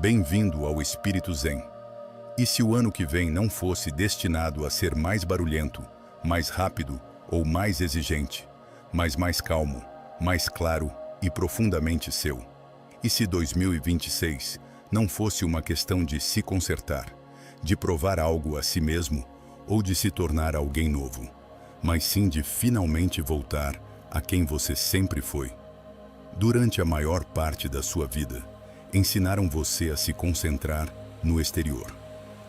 Bem-vindo ao Espírito Zen. E se o ano que vem não fosse destinado a ser mais barulhento, mais rápido ou mais exigente, mas mais calmo, mais claro e profundamente seu? E se 2026 não fosse uma questão de se consertar, de provar algo a si mesmo ou de se tornar alguém novo, mas sim de finalmente voltar a quem você sempre foi? Durante a maior parte da sua vida, ensinaram você a se concentrar no exterior.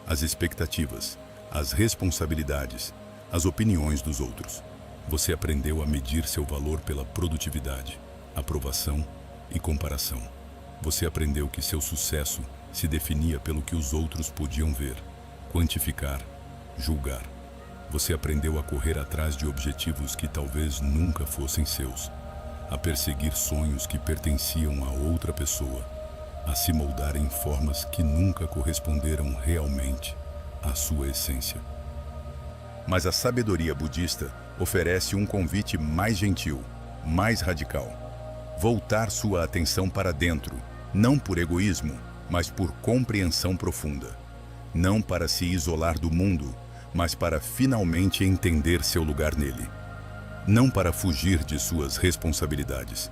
As expectativas, as responsabilidades, as opiniões dos outros. Você aprendeu a medir seu valor pela produtividade, aprovação e comparação. Você aprendeu que seu sucesso se definia pelo que os outros podiam ver, quantificar, julgar. Você aprendeu a correr atrás de objetivos que talvez nunca fossem seus, a perseguir sonhos que pertenciam a outra pessoa, a se moldar em formas que nunca corresponderam realmente à sua essência. Mas a sabedoria budista oferece um convite mais gentil, mais radical. Voltar sua atenção para dentro, não por egoísmo, mas por compreensão profunda. Não para se isolar do mundo, mas para finalmente entender seu lugar nele. Não para fugir de suas responsabilidades,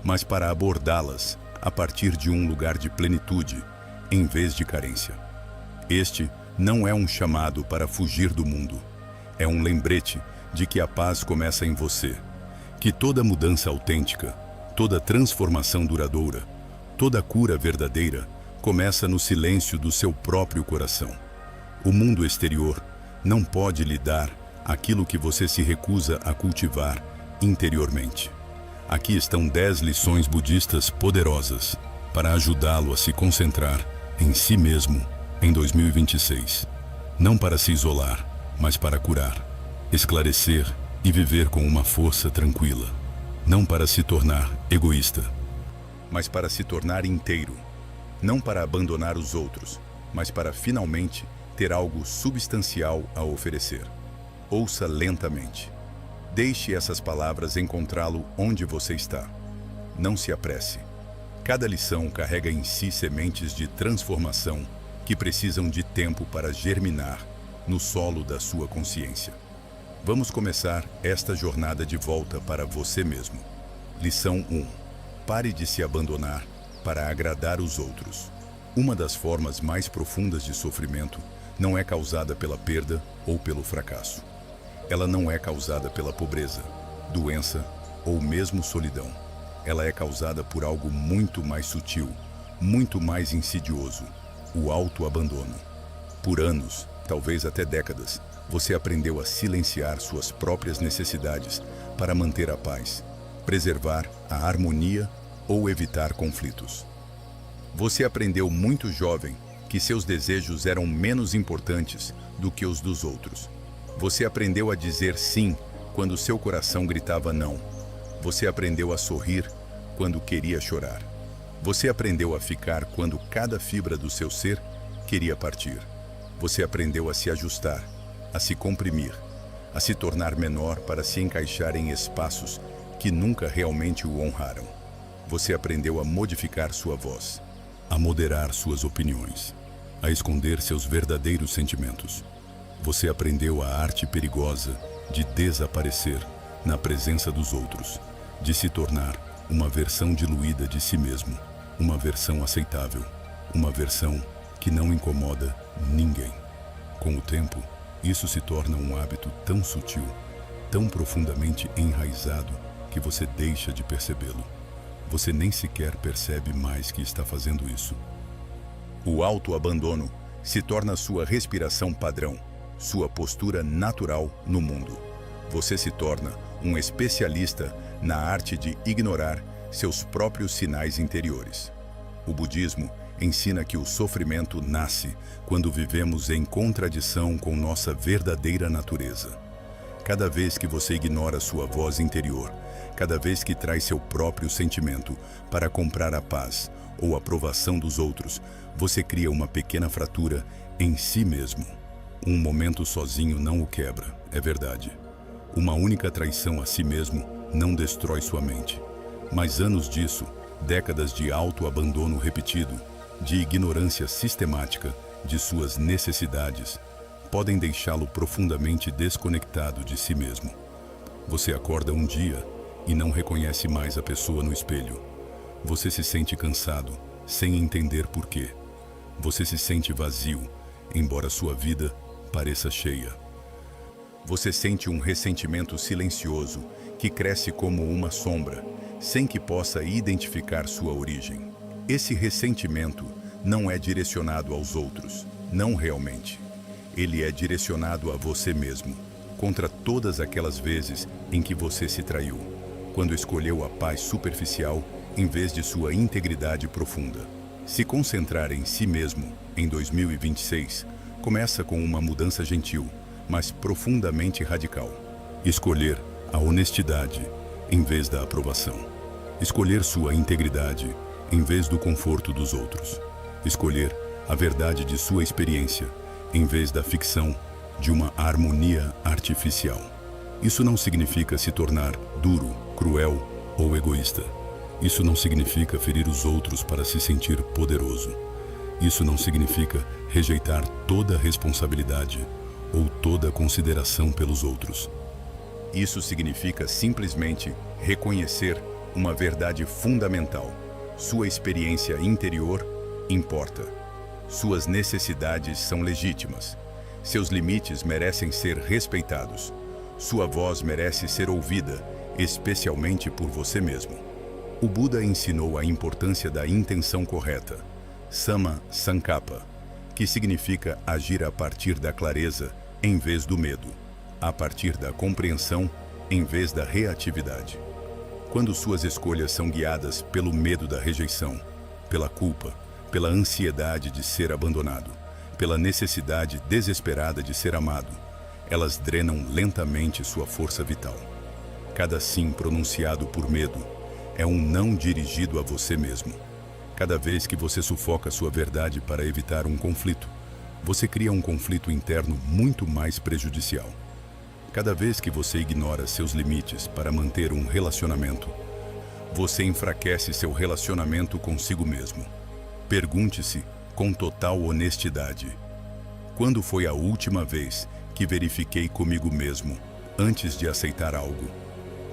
mas para abordá-las a partir de um lugar de plenitude, em vez de carência. Este não é um chamado para fugir do mundo. É um lembrete de que a paz começa em você, que toda mudança autêntica, toda transformação duradoura, toda cura verdadeira começa no silêncio do seu próprio coração. O mundo exterior não pode lhe dar aquilo que você se recusa a cultivar interiormente. Aqui estão 10 lições budistas poderosas para ajudá-lo a se concentrar em si mesmo em 2026. Não para se isolar, mas para curar, esclarecer e viver com uma força tranquila. Não para se tornar egoísta, mas para se tornar inteiro. Não para abandonar os outros, mas para finalmente ter algo substancial a oferecer. Ouça lentamente. Deixe essas palavras encontrá-lo onde você está. Não se apresse. Cada lição carrega em si sementes de transformação que precisam de tempo para germinar no solo da sua consciência. Vamos começar esta jornada de volta para você mesmo. Lição 1. Pare de se abandonar para agradar os outros. Uma das formas mais profundas de sofrimento não é causada pela perda ou pelo fracasso. Ela não é causada pela pobreza, doença ou mesmo solidão. Ela é causada por algo muito mais sutil, muito mais insidioso: o autoabandono. Por anos, talvez até décadas, você aprendeu a silenciar suas próprias necessidades para manter a paz, preservar a harmonia ou evitar conflitos. Você aprendeu muito jovem que seus desejos eram menos importantes do que os dos outros. Você aprendeu a dizer sim quando seu coração gritava não. Você aprendeu a sorrir quando queria chorar. Você aprendeu a ficar quando cada fibra do seu ser queria partir. Você aprendeu a se ajustar, a se comprimir, a se tornar menor para se encaixar em espaços que nunca realmente o honraram. Você aprendeu a modificar sua voz, a moderar suas opiniões, a esconder seus verdadeiros sentimentos. Você aprendeu a arte perigosa de desaparecer na presença dos outros, de se tornar uma versão diluída de si mesmo, uma versão aceitável, uma versão que não incomoda ninguém. Com o tempo, isso se torna um hábito tão sutil, tão profundamente enraizado, que você deixa de percebê-lo. Você nem sequer percebe mais que está fazendo isso. O autoabandono se torna sua respiração padrão, sua postura natural no mundo. Você se torna um especialista na arte de ignorar seus próprios sinais interiores. O budismo ensina que o sofrimento nasce quando vivemos em contradição com nossa verdadeira natureza. Cada vez que você ignora sua voz interior, cada vez que traz seu próprio sentimento para comprar a paz ou a aprovação dos outros, você cria uma pequena fratura em si mesmo. Um momento sozinho não o quebra, é verdade. Uma única traição a si mesmo não destrói sua mente. Mas anos disso, décadas de autoabandono repetido, de ignorância sistemática de suas necessidades, podem deixá-lo profundamente desconectado de si mesmo. Você acorda um dia e não reconhece mais a pessoa no espelho. Você se sente cansado, sem entender por quê. Você se sente vazio, embora sua vida pareça cheia. Você sente um ressentimento silencioso que cresce como uma sombra, sem que possa identificar sua origem. Esse ressentimento não é direcionado aos outros, não realmente. Ele é direcionado a você mesmo, contra todas aquelas vezes em que você se traiu, quando escolheu a paz superficial em vez de sua integridade profunda. Se concentrar em si mesmo, em 2026, começa com uma mudança gentil, mas profundamente radical. Escolher a honestidade em vez da aprovação. Escolher sua integridade em vez do conforto dos outros. Escolher a verdade de sua experiência em vez da ficção de uma harmonia artificial. Isso não significa se tornar duro, cruel ou egoísta. Isso não significa ferir os outros para se sentir poderoso. Isso não significa rejeitar toda responsabilidade ou toda consideração pelos outros. Isso significa simplesmente reconhecer uma verdade fundamental. Sua experiência interior importa. Suas necessidades são legítimas. Seus limites merecem ser respeitados. Sua voz merece ser ouvida, especialmente por você mesmo. O Buda ensinou a importância da intenção correta, Samma Sankappa, que significa agir a partir da clareza em vez do medo, a partir da compreensão em vez da reatividade. Quando suas escolhas são guiadas pelo medo da rejeição, pela culpa, pela ansiedade de ser abandonado, pela necessidade desesperada de ser amado, elas drenam lentamente sua força vital. Cada sim pronunciado por medo é um não dirigido a você mesmo. Cada vez que você sufoca sua verdade para evitar um conflito, você cria um conflito interno muito mais prejudicial. Cada vez que você ignora seus limites para manter um relacionamento, você enfraquece seu relacionamento consigo mesmo. Pergunte-se com total honestidade: quando foi a última vez que verifiquei comigo mesmo antes de aceitar algo?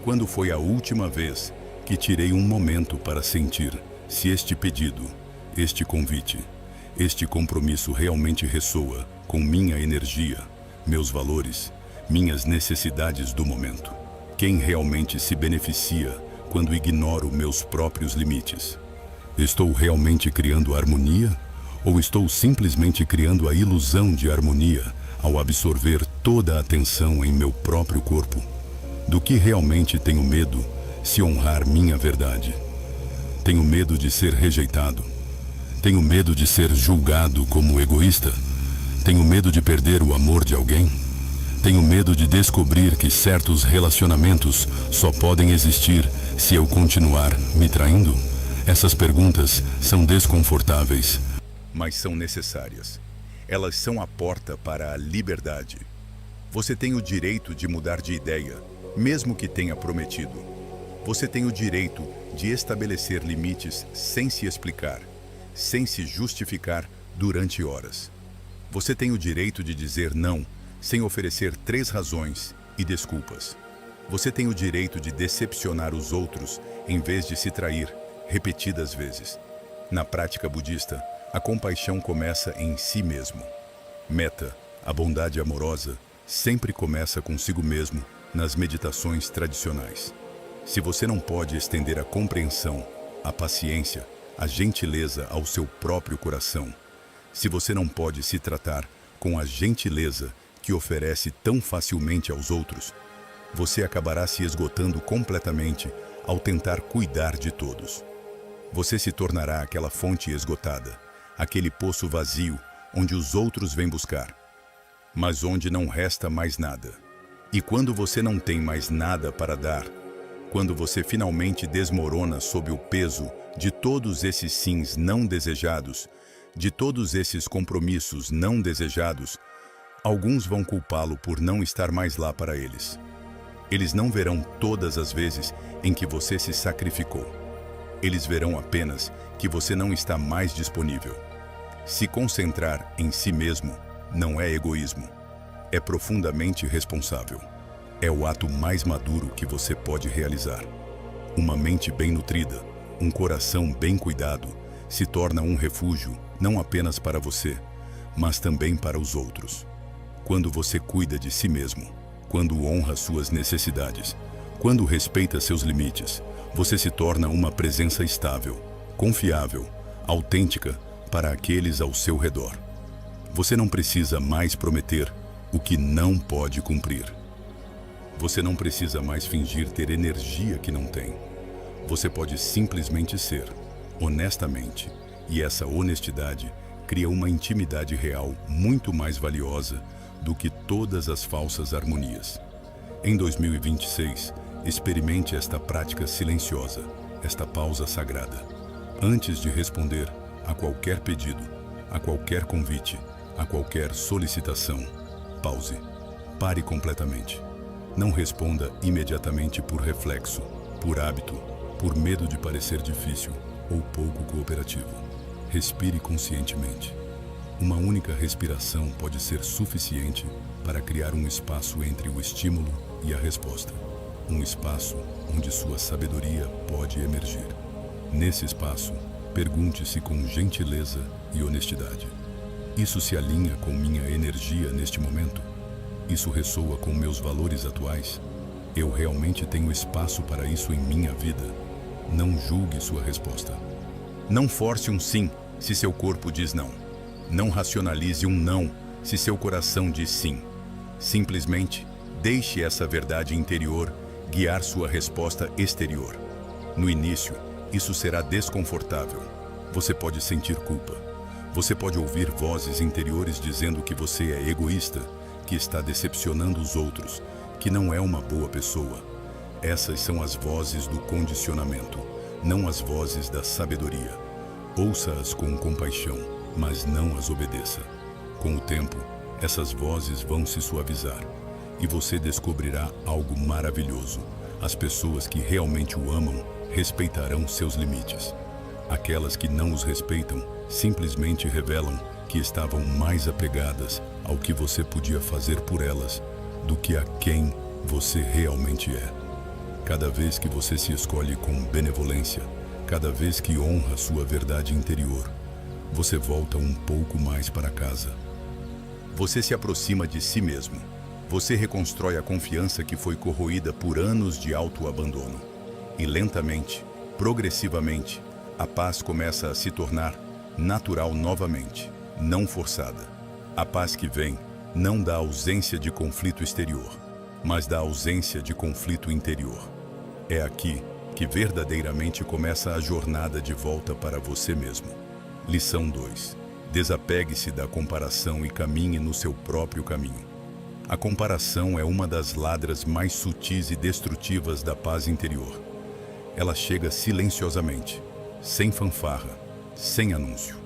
Quando foi a última vez que tirei um momento para sentir se este pedido, este convite, este compromisso realmente ressoa com minha energia, meus valores, minhas necessidades do momento? Quem realmente se beneficia quando ignoro meus próprios limites? Estou realmente criando harmonia ou estou simplesmente criando a ilusão de harmonia ao absorver toda a atenção em meu próprio corpo? Do que realmente tenho medo se honrar minha verdade? Tenho medo de ser rejeitado? Tenho medo de ser julgado como egoísta? Tenho medo de perder o amor de alguém? Tenho medo de descobrir que certos relacionamentos só podem existir se eu continuar me traindo? Essas perguntas são desconfortáveis, mas são necessárias. Elas são a porta para a liberdade. Você tem o direito de mudar de ideia, mesmo que tenha prometido. Você tem o direito de estabelecer limites sem se explicar, sem se justificar durante horas. Você tem o direito de dizer não, sem oferecer 3 razões e desculpas. Você tem o direito de decepcionar os outros em vez de se trair repetidas vezes. Na prática budista, a compaixão começa em si mesmo. Metta, a bondade amorosa, sempre começa consigo mesmo nas meditações tradicionais. Se você não pode estender a compreensão, a paciência, a gentileza ao seu próprio coração, se você não pode se tratar com a gentileza que oferece tão facilmente aos outros, você acabará se esgotando completamente ao tentar cuidar de todos. Você se tornará aquela fonte esgotada, aquele poço vazio onde os outros vêm buscar, mas onde não resta mais nada. E quando você não tem mais nada para dar, quando você finalmente desmorona sob o peso de todos esses sims não desejados, de todos esses compromissos não desejados, alguns vão culpá-lo por não estar mais lá para eles. Eles não verão todas as vezes em que você se sacrificou. Eles verão apenas que você não está mais disponível. Se concentrar em si mesmo não é egoísmo, é profundamente responsável. É o ato mais maduro que você pode realizar. Uma mente bem nutrida, um coração bem cuidado, se torna um refúgio não apenas para você, mas também para os outros. Quando você cuida de si mesmo, quando honra suas necessidades, quando respeita seus limites, você se torna uma presença estável, confiável, autêntica para aqueles ao seu redor. Você não precisa mais prometer o que não pode cumprir. Você não precisa mais fingir ter energia que não tem. Você pode simplesmente ser, honestamente, e essa honestidade cria uma intimidade real muito mais valiosa do que todas as falsas harmonias. Em 2026, experimente esta prática silenciosa, esta pausa sagrada. Antes de responder a qualquer pedido, a qualquer convite, a qualquer solicitação, pause. Pare completamente. Não responda imediatamente por reflexo, por hábito, por medo de parecer difícil ou pouco cooperativo. Respire conscientemente. Uma única respiração pode ser suficiente para criar um espaço entre o estímulo e a resposta. Um espaço onde sua sabedoria pode emergir. Nesse espaço, pergunte-se com gentileza e honestidade: isso se alinha com minha energia neste momento? Isso ressoa com meus valores atuais? Eu realmente tenho espaço para isso em minha vida? Não julgue sua resposta. Não force um sim se seu corpo diz não. Não racionalize um não se seu coração diz sim. Simplesmente deixe essa verdade interior guiar sua resposta exterior. No início, isso será desconfortável. Você pode sentir culpa. Você pode ouvir vozes interiores dizendo que você é egoísta, que está decepcionando os outros, que não é uma boa pessoa. Essas são as vozes do condicionamento, não as vozes da sabedoria. Ouça-as com compaixão, mas não as obedeça. Com o tempo, essas vozes vão se suavizar e você descobrirá algo maravilhoso. As pessoas que realmente o amam respeitarão seus limites. Aquelas que não os respeitam simplesmente revelam que estavam mais apegadas ao que você podia fazer por elas do que a quem você realmente é. Cada vez que você se escolhe com benevolência, cada vez que honra sua verdade interior, você volta um pouco mais para casa. Você se aproxima de si mesmo. Você reconstrói a confiança que foi corroída por anos de autoabandono. E lentamente, progressivamente, a paz começa a se tornar natural novamente, não forçada. A paz que vem não da ausência de conflito exterior, mas da ausência de conflito interior. É aqui que verdadeiramente começa a jornada de volta para você mesmo. Lição 2. Desapegue-se da comparação e caminhe no seu próprio caminho. A comparação é uma das ladras mais sutis e destrutivas da paz interior. Ela chega silenciosamente, sem fanfarra, sem anúncio.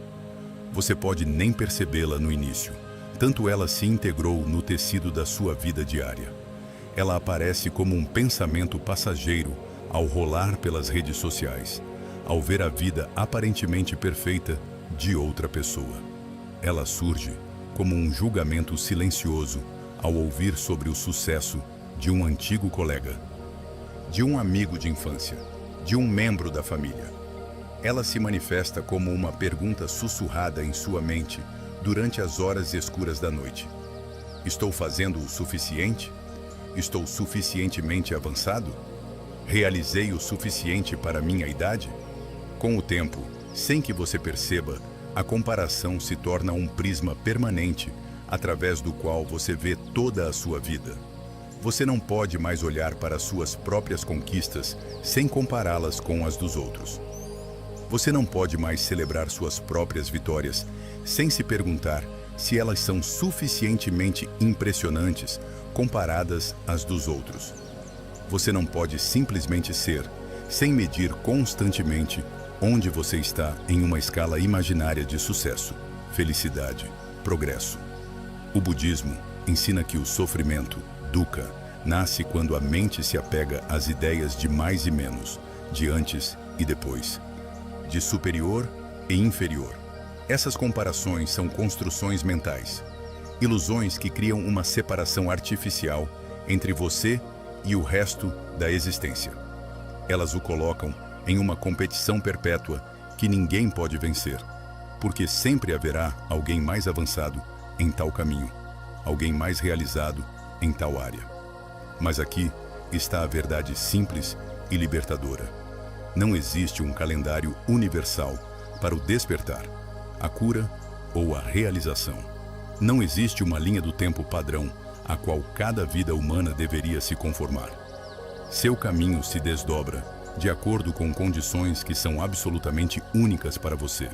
Você pode nem percebê-la no início, tanto ela se integrou no tecido da sua vida diária. Ela aparece como um pensamento passageiro ao rolar pelas redes sociais, ao ver a vida aparentemente perfeita de outra pessoa. Ela surge como um julgamento silencioso ao ouvir sobre o sucesso de um antigo colega, de um amigo de infância, de um membro da família. Ela se manifesta como uma pergunta sussurrada em sua mente durante as horas escuras da noite. Estou fazendo o suficiente? Estou suficientemente avançado? Realizei o suficiente para minha idade? Com o tempo, sem que você perceba, a comparação se torna um prisma permanente através do qual você vê toda a sua vida. Você não pode mais olhar para suas próprias conquistas sem compará-las com as dos outros. Você não pode mais celebrar suas próprias vitórias sem se perguntar se elas são suficientemente impressionantes comparadas às dos outros. Você não pode simplesmente ser, sem medir constantemente onde você está em uma escala imaginária de sucesso, felicidade, progresso. O budismo ensina que o sofrimento, dukkha, nasce quando a mente se apega às ideias de mais e menos, de antes e depois, de superior e inferior. Essas comparações são construções mentais, ilusões que criam uma separação artificial entre você e o resto da existência. Elas o colocam em uma competição perpétua que ninguém pode vencer, porque sempre haverá alguém mais avançado em tal caminho, alguém mais realizado em tal área. Mas aqui está a verdade simples e libertadora. Não existe um calendário universal para o despertar, a cura ou a realização. Não existe uma linha do tempo padrão a qual cada vida humana deveria se conformar. Seu caminho se desdobra de acordo com condições que são absolutamente únicas para você.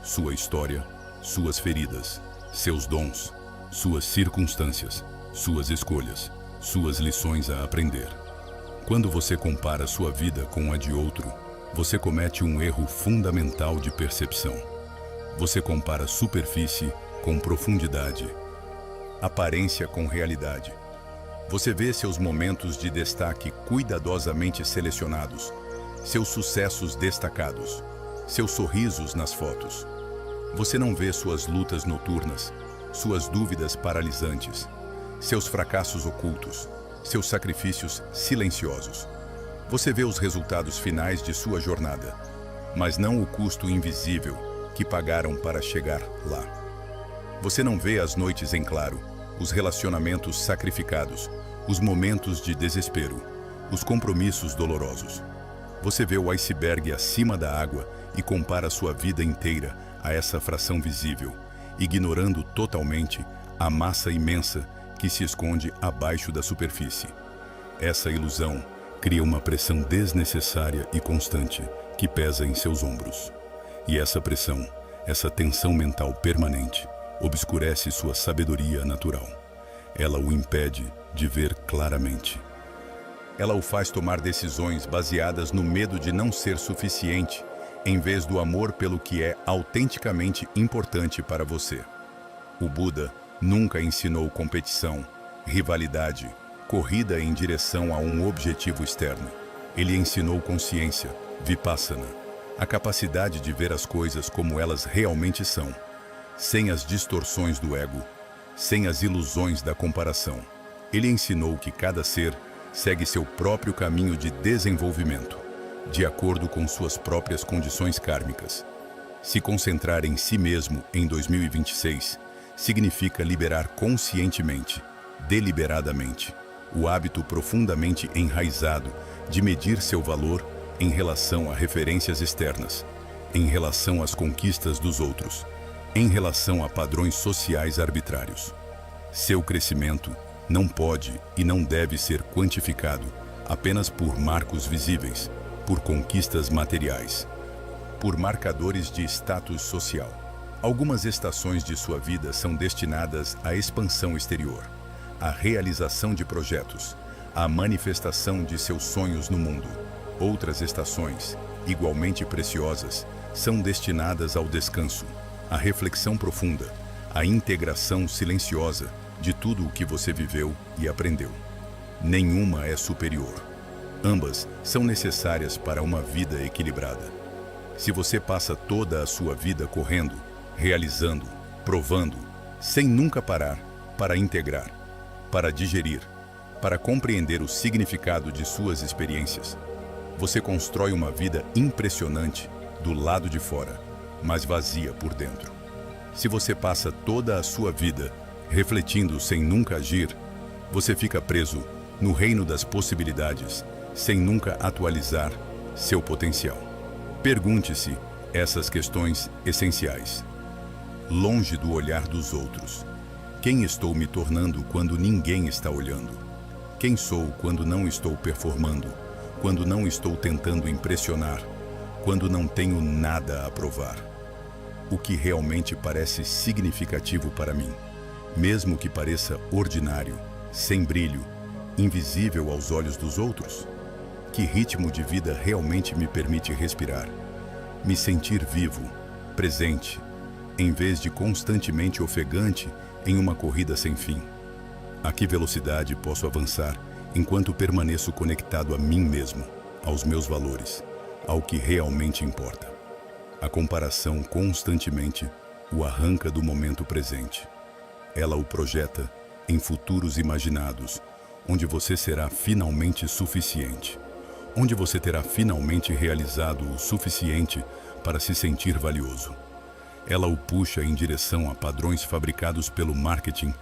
Sua história, suas feridas, seus dons, suas circunstâncias, suas escolhas, suas lições a aprender. Quando você compara sua vida com a de outro, você comete um erro fundamental de percepção. Você compara superfície com profundidade, aparência com realidade. Você vê seus momentos de destaque cuidadosamente selecionados, seus sucessos destacados, seus sorrisos nas fotos. Você não vê suas lutas noturnas, suas dúvidas paralisantes, seus fracassos ocultos, seus sacrifícios silenciosos. Você vê os resultados finais de sua jornada, mas não o custo invisível que pagaram para chegar lá. Você não vê as noites em claro, os relacionamentos sacrificados, os momentos de desespero, os compromissos dolorosos. Você vê o iceberg acima da água e compara sua vida inteira a essa fração visível, ignorando totalmente a massa imensa que se esconde abaixo da superfície. Essa ilusão cria uma pressão desnecessária e constante que pesa em seus ombros. E essa pressão, essa tensão mental permanente, obscurece sua sabedoria natural. Ela o impede de ver claramente. Ela o faz tomar decisões baseadas no medo de não ser suficiente, em vez do amor pelo que é autenticamente importante para você. O Buda nunca ensinou competição, rivalidade, corrida em direção a um objetivo externo. Ele ensinou consciência, vipassana, a capacidade de ver as coisas como elas realmente são, sem as distorções do ego, sem as ilusões da comparação. Ele ensinou que cada ser segue seu próprio caminho de desenvolvimento, de acordo com suas próprias condições kármicas. Se concentrar em si mesmo em 2026 significa liberar conscientemente, deliberadamente, o hábito profundamente enraizado de medir seu valor em relação a referências externas, em relação às conquistas dos outros, em relação a padrões sociais arbitrários. Seu crescimento não pode e não deve ser quantificado apenas por marcos visíveis, por conquistas materiais, por marcadores de status social. Algumas estações de sua vida são destinadas à expansão exterior, à realização de projetos, à manifestação de seus sonhos no mundo. Outras estações, igualmente preciosas, são destinadas ao descanso, à reflexão profunda, à integração silenciosa de tudo o que você viveu e aprendeu. Nenhuma é superior. Ambas são necessárias para uma vida equilibrada. Se você passa toda a sua vida correndo, realizando, provando, sem nunca parar, para integrar, para digerir, para compreender o significado de suas experiências, você constrói uma vida impressionante do lado de fora, mas vazia por dentro. Se você passa toda a sua vida refletindo sem nunca agir, você fica preso no reino das possibilidades, sem nunca atualizar seu potencial. Pergunte-se essas questões essenciais. Longe do olhar dos outros. Quem estou me tornando quando ninguém está olhando? Quem sou quando não estou performando? Quando não estou tentando impressionar? Quando não tenho nada a provar? O que realmente parece significativo para mim, mesmo que pareça ordinário, sem brilho, invisível aos olhos dos outros? Que ritmo de vida realmente me permite respirar, me sentir vivo, presente, em vez de constantemente ofegante em uma corrida sem fim? A que velocidade posso avançar enquanto permaneço conectado a mim mesmo, aos meus valores, ao que realmente importa. A comparação constantemente o arranca do momento presente. Ela o projeta em futuros imaginados, onde você será finalmente suficiente, onde você terá finalmente realizado o suficiente para se sentir valioso. Ela o puxa em direção a padrões fabricados pelo marketing,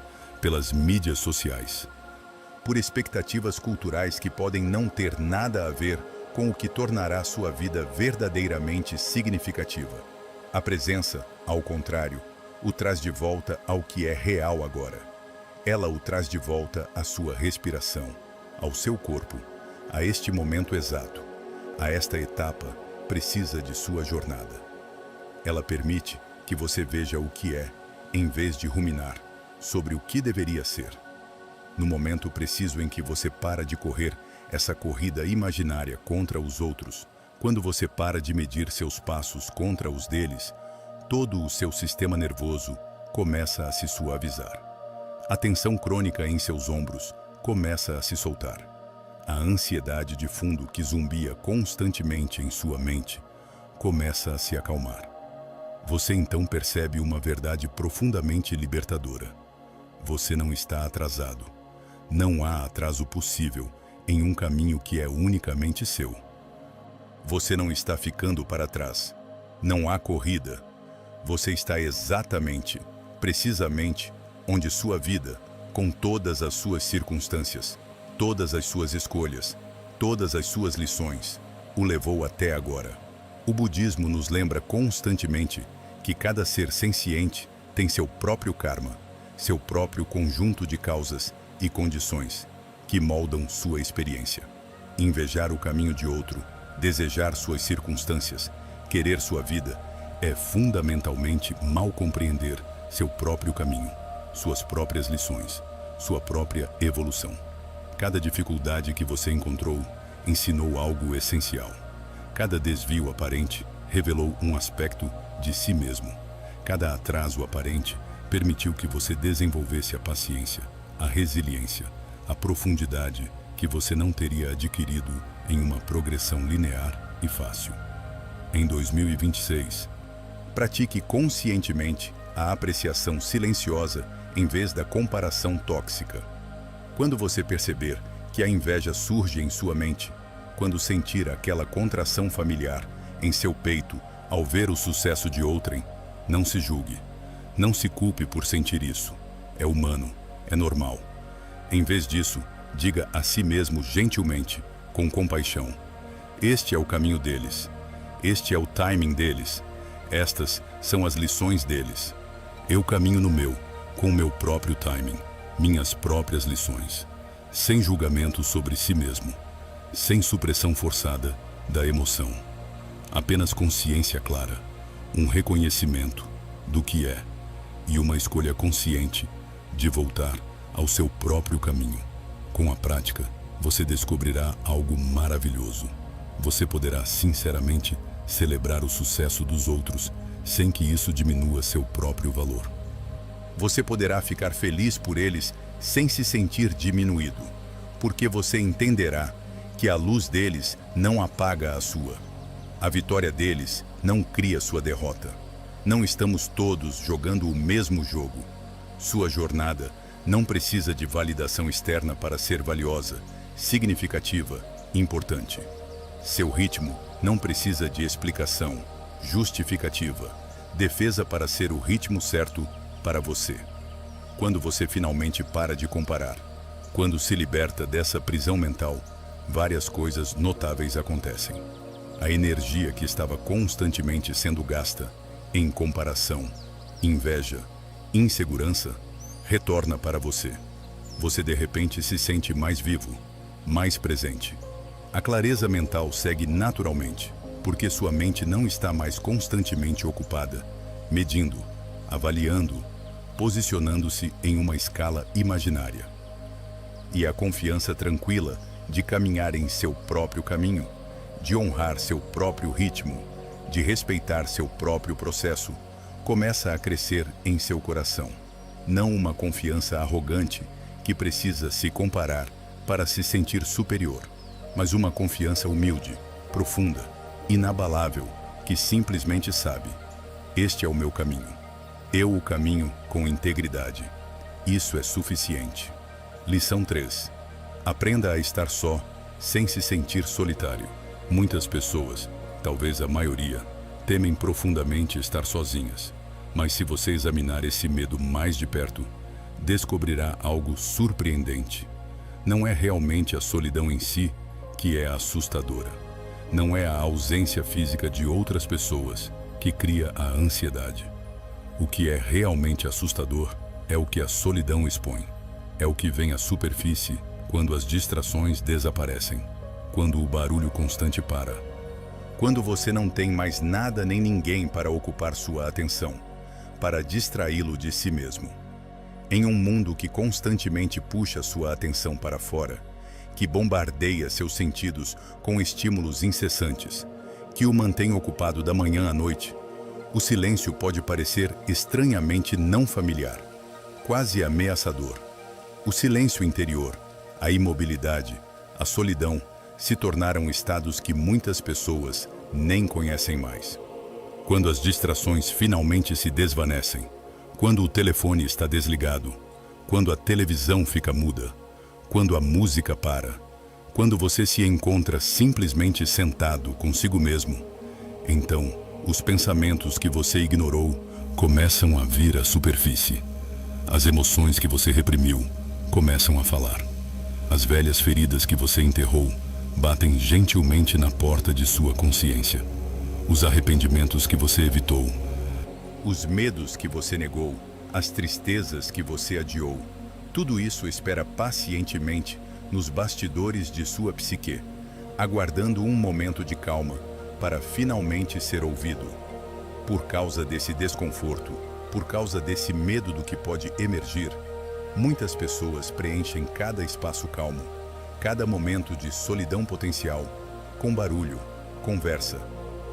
pelas mídias sociais, por expectativas culturais que podem não ter nada a ver com o que tornará sua vida verdadeiramente significativa. A presença, ao contrário, o traz de volta ao que é real agora. Ela o traz de volta à sua respiração, ao seu corpo, a este momento exato, a esta etapa precisa de sua jornada. Ela permite que você veja o que é, em vez de ruminar sobre o que deveria ser. No momento preciso em que você para de correr essa corrida imaginária contra os outros, quando você para de medir seus passos contra os deles, todo o seu sistema nervoso começa a se suavizar. A tensão crônica em seus ombros começa a se soltar. A ansiedade de fundo que zumbia constantemente em sua mente começa a se acalmar. Você então percebe uma verdade profundamente libertadora. Você não está atrasado. Não há atraso possível em um caminho que é unicamente seu. Você não está ficando para trás. Não há corrida. Você está exatamente, precisamente, onde sua vida, com todas as suas circunstâncias, todas as suas escolhas, todas as suas lições, o levou até agora. O budismo nos lembra constantemente que cada ser senciente tem seu próprio karma, seu próprio conjunto de causas e condições que moldam sua experiência. Invejar o caminho de outro, desejar suas circunstâncias, querer sua vida, é fundamentalmente mal compreender seu próprio caminho, suas próprias lições, sua própria evolução. Cada dificuldade que você encontrou ensinou algo essencial. Cada desvio aparente revelou um aspecto de si mesmo. Cada atraso aparente permitiu que você desenvolvesse a paciência, a resiliência, a profundidade que você não teria adquirido em uma progressão linear e fácil. Em 2026, pratique conscientemente a apreciação silenciosa em vez da comparação tóxica. Quando você perceber que a inveja surge em sua mente, quando sentir aquela contração familiar em seu peito ao ver o sucesso de outrem, não se julgue. Não se culpe por sentir isso. É humano, é normal. Em vez disso, diga a si mesmo gentilmente, com compaixão: este é o caminho deles. Este é o timing deles. Estas são as lições deles. Eu caminho no meu, com o meu próprio timing, minhas próprias lições, sem julgamento sobre si mesmo, sem supressão forçada da emoção. Apenas consciência clara, um reconhecimento do que é e uma escolha consciente de voltar ao seu próprio caminho. Com a prática, você descobrirá algo maravilhoso. Você poderá sinceramente celebrar o sucesso dos outros sem que isso diminua seu próprio valor. Você poderá ficar feliz por eles sem se sentir diminuído, porque você entenderá que a luz deles não apaga a sua. A vitória deles não cria sua derrota. Não estamos todos jogando o mesmo jogo. Sua jornada não precisa de validação externa para ser valiosa, significativa, importante. Seu ritmo não precisa de explicação, justificativa, defesa para ser o ritmo certo para você. Quando você finalmente para de comparar, quando se liberta dessa prisão mental, várias coisas notáveis acontecem. A energia que estava constantemente sendo gasta em comparação, inveja, insegurança, retorna para você. Você de repente se sente mais vivo, mais presente. A clareza mental segue naturalmente, porque sua mente não está mais constantemente ocupada, medindo, avaliando, posicionando-se em uma escala imaginária. E a confiança tranquila de caminhar em seu próprio caminho, de honrar seu próprio ritmo, de respeitar seu próprio processo, começa a crescer em seu coração. Não uma confiança arrogante que precisa se comparar para se sentir superior, mas uma confiança humilde, profunda, inabalável, que simplesmente sabe: este é o meu caminho. Eu o caminho com integridade. Isso é suficiente. Lição 3. Aprenda a estar só, sem se sentir solitário. Muitas pessoas, talvez a maioria, temem profundamente estar sozinhas. Mas se você examinar esse medo mais de perto, descobrirá algo surpreendente. Não é realmente a solidão em si que é assustadora. Não é a ausência física de outras pessoas que cria a ansiedade. O que é realmente assustador é o que a solidão expõe. É o que vem à superfície quando as distrações desaparecem, quando o barulho constante para, quando você não tem mais nada nem ninguém para ocupar sua atenção, para distraí-lo de si mesmo. Em um mundo que constantemente puxa sua atenção para fora, que bombardeia seus sentidos com estímulos incessantes, que o mantém ocupado da manhã à noite, o silêncio pode parecer estranhamente não familiar, quase ameaçador. O silêncio interior, a imobilidade, a solidão se tornaram estados que muitas pessoas nem conhecem mais. Quando as distrações finalmente se desvanecem, quando o telefone está desligado, quando a televisão fica muda, quando a música para, quando você se encontra simplesmente sentado consigo mesmo, então os pensamentos que você ignorou começam a vir à superfície. As emoções que você reprimiu começam a falar. As velhas feridas que você enterrou batem gentilmente na porta de sua consciência. Os arrependimentos que você evitou, os medos que você negou, as tristezas que você adiou, tudo isso espera pacientemente nos bastidores de sua psique, aguardando um momento de calma para finalmente ser ouvido. Por causa desse desconforto, por causa desse medo do que pode emergir, muitas pessoas preenchem cada espaço calmo, cada momento de solidão potencial, com barulho, conversa,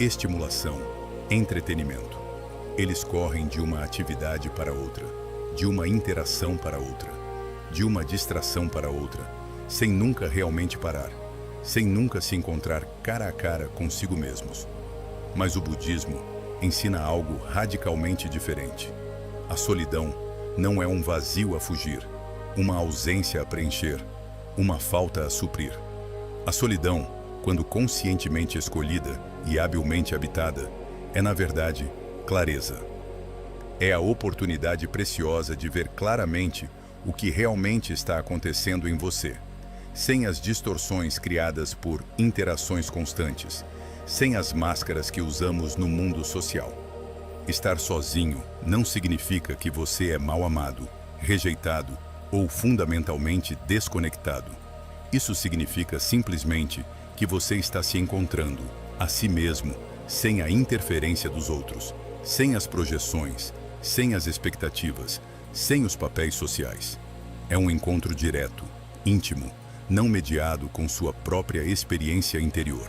estimulação, entretenimento. Eles correm de uma atividade para outra, de uma interação para outra, de uma distração para outra, sem nunca realmente parar, sem nunca se encontrar cara a cara consigo mesmos. Mas o budismo ensina algo radicalmente diferente. A solidão não é um vazio a fugir, uma ausência a preencher, uma falta a suprir. A solidão, quando conscientemente escolhida e habilmente habitada, é na verdade clareza. É a oportunidade preciosa de ver claramente o que realmente está acontecendo em você, sem as distorções criadas por interações constantes, sem as máscaras que usamos no mundo social. Estar sozinho não significa que você é mal amado, rejeitado ou fundamentalmente desconectado. Isso significa simplesmente que você está se encontrando a si mesmo, sem a interferência dos outros, sem as projeções, sem as expectativas, sem os papéis sociais. É um encontro direto, íntimo, não mediado com sua própria experiência interior.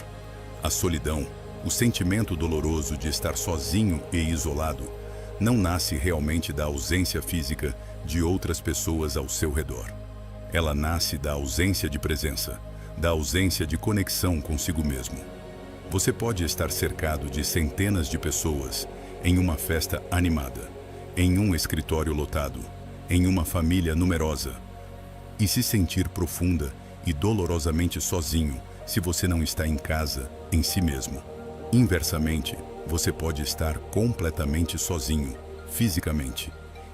A solidão, o sentimento doloroso de estar sozinho e isolado, não nasce realmente da ausência física de outras pessoas ao seu redor. Ela nasce da ausência de presença, da ausência de conexão consigo mesmo. Você pode estar cercado de centenas de pessoas em uma festa animada, em um escritório lotado, em uma família numerosa, e se sentir profunda e dolorosamente sozinho se você não está em casa, em si mesmo. Inversamente, você pode estar completamente sozinho, fisicamente,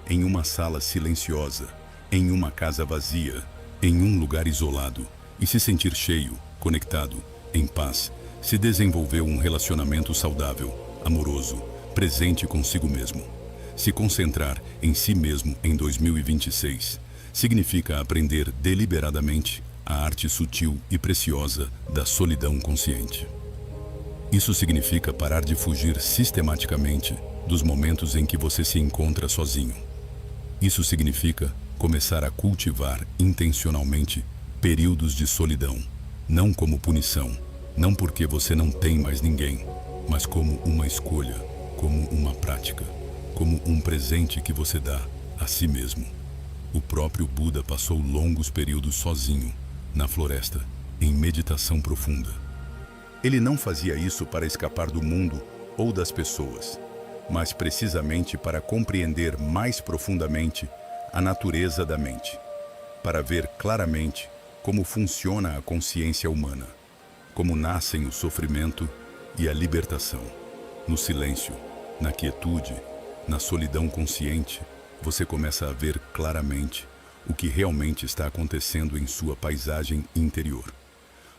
em uma sala silenciosa, em uma casa vazia, em um lugar isolado, e se sentir cheio, conectado, em paz, se desenvolveu um relacionamento saudável, amoroso, presente consigo mesmo. Se concentrar em si mesmo em 2026 significa aprender deliberadamente a arte sutil e preciosa da solidão consciente. Isso significa parar de fugir sistematicamente dos momentos em que você se encontra sozinho. Isso significa começar a cultivar intencionalmente períodos de solidão, não como punição, não porque você não tem mais ninguém, mas como uma escolha, como uma prática, como um presente que você dá a si mesmo. O próprio Buda passou longos períodos sozinho, na floresta, em meditação profunda. Ele não fazia isso para escapar do mundo ou das pessoas, mas precisamente para compreender mais profundamente a natureza da mente, para ver claramente como funciona a consciência humana, como nascem o sofrimento e a libertação. No silêncio, na quietude, na solidão consciente, você começa a ver claramente o que realmente está acontecendo em sua paisagem interior.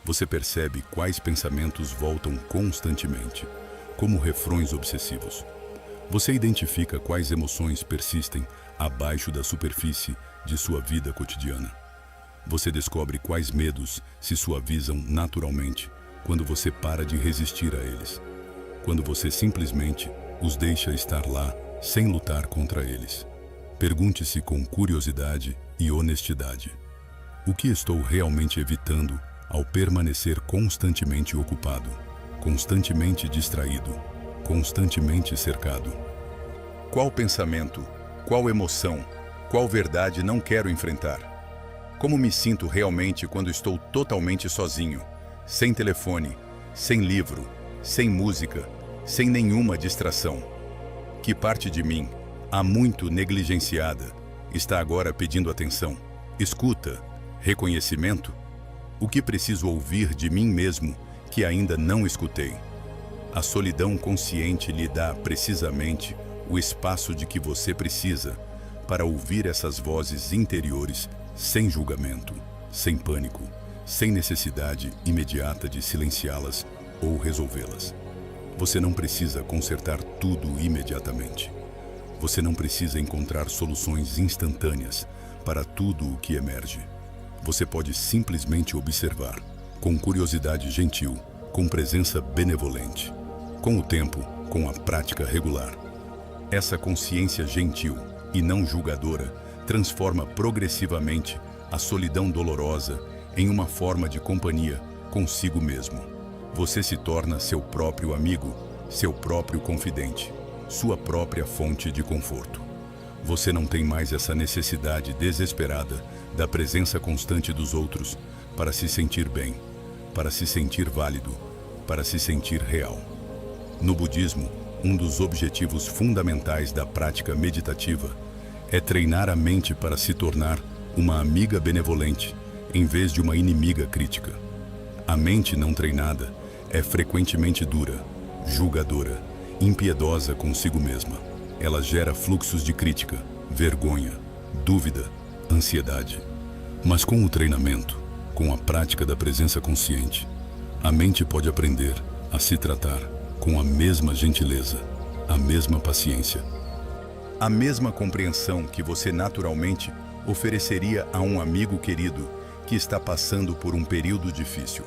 Você percebe quais pensamentos voltam constantemente, como refrões obsessivos. Você identifica quais emoções persistem abaixo da superfície de sua vida cotidiana. Você descobre quais medos se suavizam naturalmente quando você para de resistir a eles, quando você simplesmente os deixa estar lá sem lutar contra eles. Pergunte-se com curiosidade e honestidade: o que estou realmente evitando ao permanecer constantemente ocupado, constantemente distraído, constantemente cercado? Qual pensamento, qual emoção, qual verdade não quero enfrentar? Como me sinto realmente quando estou totalmente sozinho, sem telefone, sem livro, sem música, sem nenhuma distração? Que parte de mim, há muito negligenciada, está agora pedindo atenção, escuta, reconhecimento? O que preciso ouvir de mim mesmo que ainda não escutei? A solidão consciente lhe dá precisamente o espaço de que você precisa para ouvir essas vozes interiores sem julgamento, sem pânico, sem necessidade imediata de silenciá-las ou resolvê-las. Você não precisa consertar tudo imediatamente. Você não precisa encontrar soluções instantâneas para tudo o que emerge. Você pode simplesmente observar, com curiosidade gentil, com presença benevolente. Com o tempo, com a prática regular. Essa consciência gentil e não julgadora transforma progressivamente a solidão dolorosa em uma forma de companhia consigo mesmo. Você se torna seu próprio amigo, seu próprio confidente, sua própria fonte de conforto. Você não tem mais essa necessidade desesperada da presença constante dos outros para se sentir bem, para se sentir válido, para se sentir real. No budismo, um dos objetivos fundamentais da prática meditativa é treinar a mente para se tornar uma amiga benevolente, em vez de uma inimiga crítica. A mente não treinada é frequentemente dura, julgadora, impiedosa consigo mesma. Ela gera fluxos de crítica, vergonha, dúvida, ansiedade. Mas com o treinamento, com a prática da presença consciente, a mente pode aprender a se tratar com a mesma gentileza, a mesma paciência, a mesma compreensão que você naturalmente ofereceria a um amigo querido que está passando por um período difícil.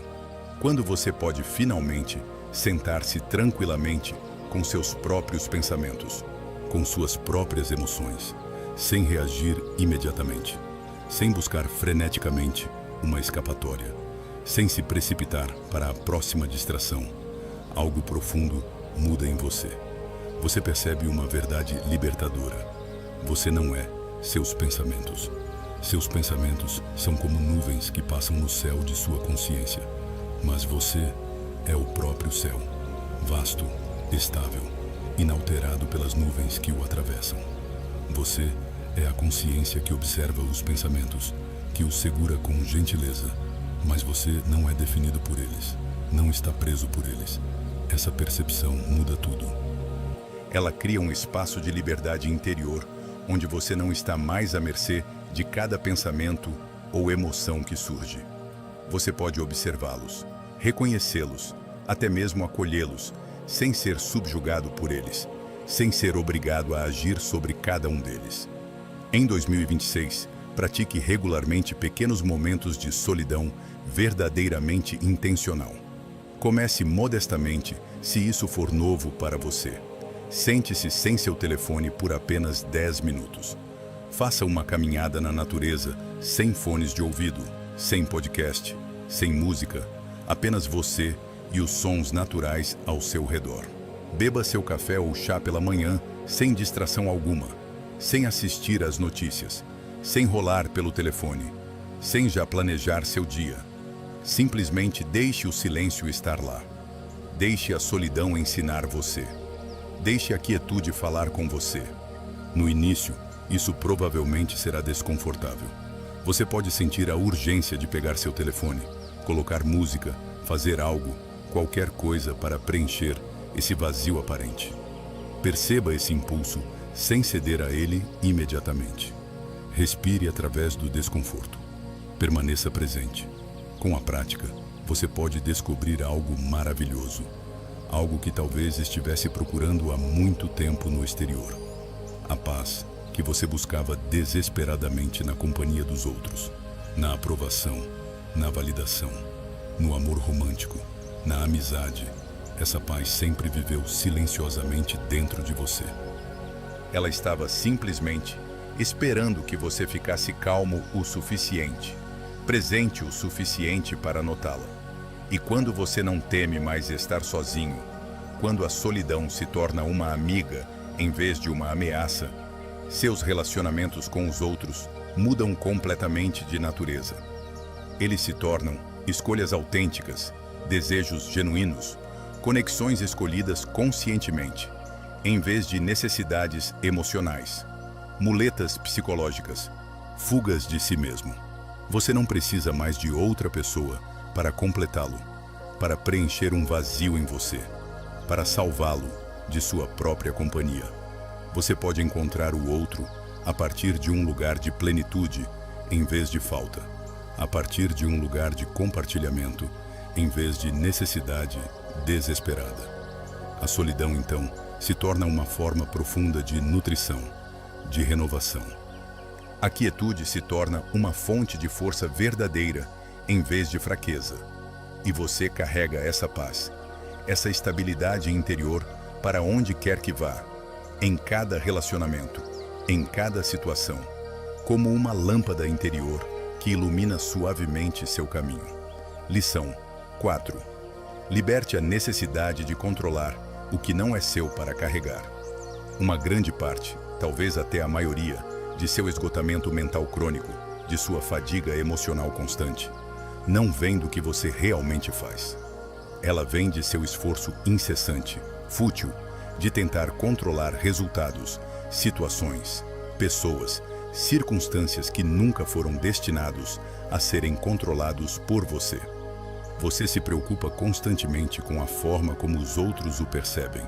Quando você pode finalmente sentar-se tranquilamente com seus próprios pensamentos, com suas próprias emoções, sem reagir imediatamente, sem buscar freneticamente uma escapatória, sem se precipitar para a próxima distração, algo profundo muda em você. Você percebe uma verdade libertadora. Você não é seus pensamentos. Seus pensamentos são como nuvens que passam no céu de sua consciência. Mas você é o próprio céu, vasto, estável, inalterado pelas nuvens que o atravessam. Você é a consciência que observa os pensamentos, que os segura com gentileza, mas você não é definido por eles, não está preso por eles. Essa percepção muda tudo. Ela cria um espaço de liberdade interior, onde você não está mais à mercê de cada pensamento ou emoção que surge. Você pode observá-los, reconhecê-los, até mesmo acolhê-los, sem ser subjugado por eles, sem ser obrigado a agir sobre cada um deles. Em 2026, pratique regularmente pequenos momentos de solidão verdadeiramente intencional. Comece modestamente, se isso for novo para você. Sente-se sem seu telefone por apenas 10 minutos. Faça uma caminhada na natureza, sem fones de ouvido, sem podcast, sem música, apenas você e os sons naturais ao seu redor. Beba seu café ou chá pela manhã, sem distração alguma, sem assistir às notícias, sem rolar pelo telefone, sem já planejar seu dia. Simplesmente deixe o silêncio estar lá. Deixe a solidão ensinar você. Deixe a quietude falar com você. No início, isso provavelmente será desconfortável. Você pode sentir a urgência de pegar seu telefone, colocar música, fazer algo, qualquer coisa para preencher esse vazio aparente. Perceba esse impulso sem ceder a ele imediatamente. Respire através do desconforto. Permaneça presente. Com a prática, você pode descobrir algo maravilhoso. Algo que talvez estivesse procurando há muito tempo no exterior. A paz que você buscava desesperadamente na companhia dos outros, na aprovação, na validação, no amor romântico, na amizade. Essa paz sempre viveu silenciosamente dentro de você. Ela estava simplesmente esperando que você ficasse calmo o suficiente, presente o suficiente para notá-la. E quando você não teme mais estar sozinho, quando a solidão se torna uma amiga em vez de uma ameaça, seus relacionamentos com os outros mudam completamente de natureza. Eles se tornam escolhas autênticas, desejos genuínos, conexões escolhidas conscientemente, em vez de necessidades emocionais, muletas psicológicas, fugas de si mesmo. Você não precisa mais de outra pessoa para completá-lo, para preencher um vazio em você, para salvá-lo de sua própria companhia. Você pode encontrar o outro a partir de um lugar de plenitude em vez de falta, a partir de um lugar de compartilhamento em vez de necessidade desesperada. A solidão, então, se torna uma forma profunda de nutrição, de renovação. A quietude se torna uma fonte de força verdadeira em vez de fraqueza. E você carrega essa paz, essa estabilidade interior para onde quer que vá, em cada relacionamento, em cada situação, como uma lâmpada interior que ilumina suavemente seu caminho. Lição 4. Liberte a necessidade de controlar o que não é seu para carregar. Uma grande parte, talvez até a maioria, de seu esgotamento mental crônico, de sua fadiga emocional constante, não vem do que você realmente faz. Ela vem de seu esforço incessante, fútil, de tentar controlar resultados, situações, pessoas, circunstâncias que nunca foram destinados a serem controlados por você. Você se preocupa constantemente com a forma como os outros o percebem,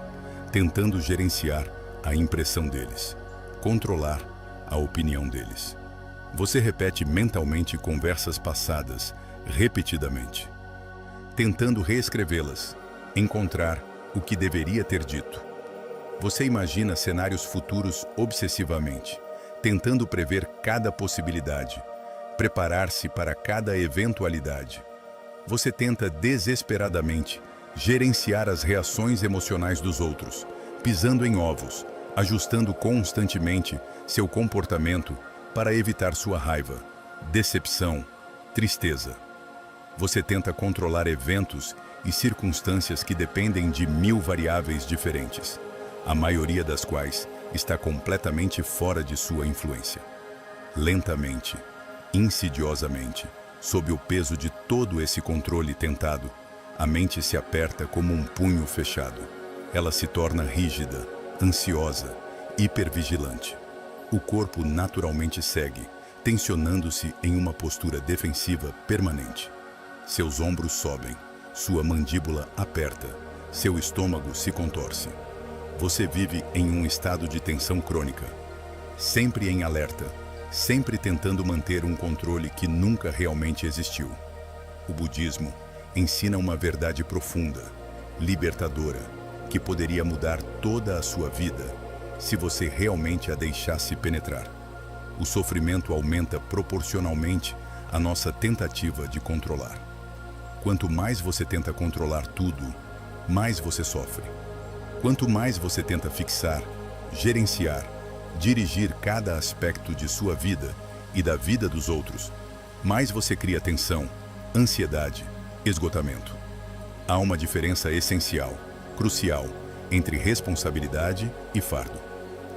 tentando gerenciar a impressão deles, controlar a opinião deles. Você repete mentalmente conversas passadas, repetidamente, tentando reescrevê-las, encontrar o que deveria ter dito. Você imagina cenários futuros obsessivamente, tentando prever cada possibilidade, preparar-se para cada eventualidade. Você tenta desesperadamente gerenciar as reações emocionais dos outros, pisando em ovos, ajustando constantemente seu comportamento para evitar sua raiva, decepção, tristeza. Você tenta controlar eventos e circunstâncias que dependem de 1000 variáveis diferentes, a maioria das quais está completamente fora de sua influência. Lentamente, insidiosamente, sob o peso de todo esse controle tentado, a mente se aperta como um punho fechado. Ela se torna rígida, ansiosa, hipervigilante. O corpo naturalmente segue, tensionando-se em uma postura defensiva permanente. Seus ombros sobem, sua mandíbula aperta, seu estômago se contorce. Você vive em um estado de tensão crônica, sempre em alerta, sempre tentando manter um controle que nunca realmente existiu. O budismo ensina uma verdade profunda, libertadora, que poderia mudar toda a sua vida se você realmente a deixasse penetrar. O sofrimento aumenta proporcionalmente à nossa tentativa de controlar. Quanto mais você tenta controlar tudo, mais você sofre. Quanto mais você tenta fixar, gerenciar, dirigir cada aspecto de sua vida e da vida dos outros, mais você cria tensão, ansiedade, esgotamento. Há uma diferença essencial, crucial, entre responsabilidade e fardo.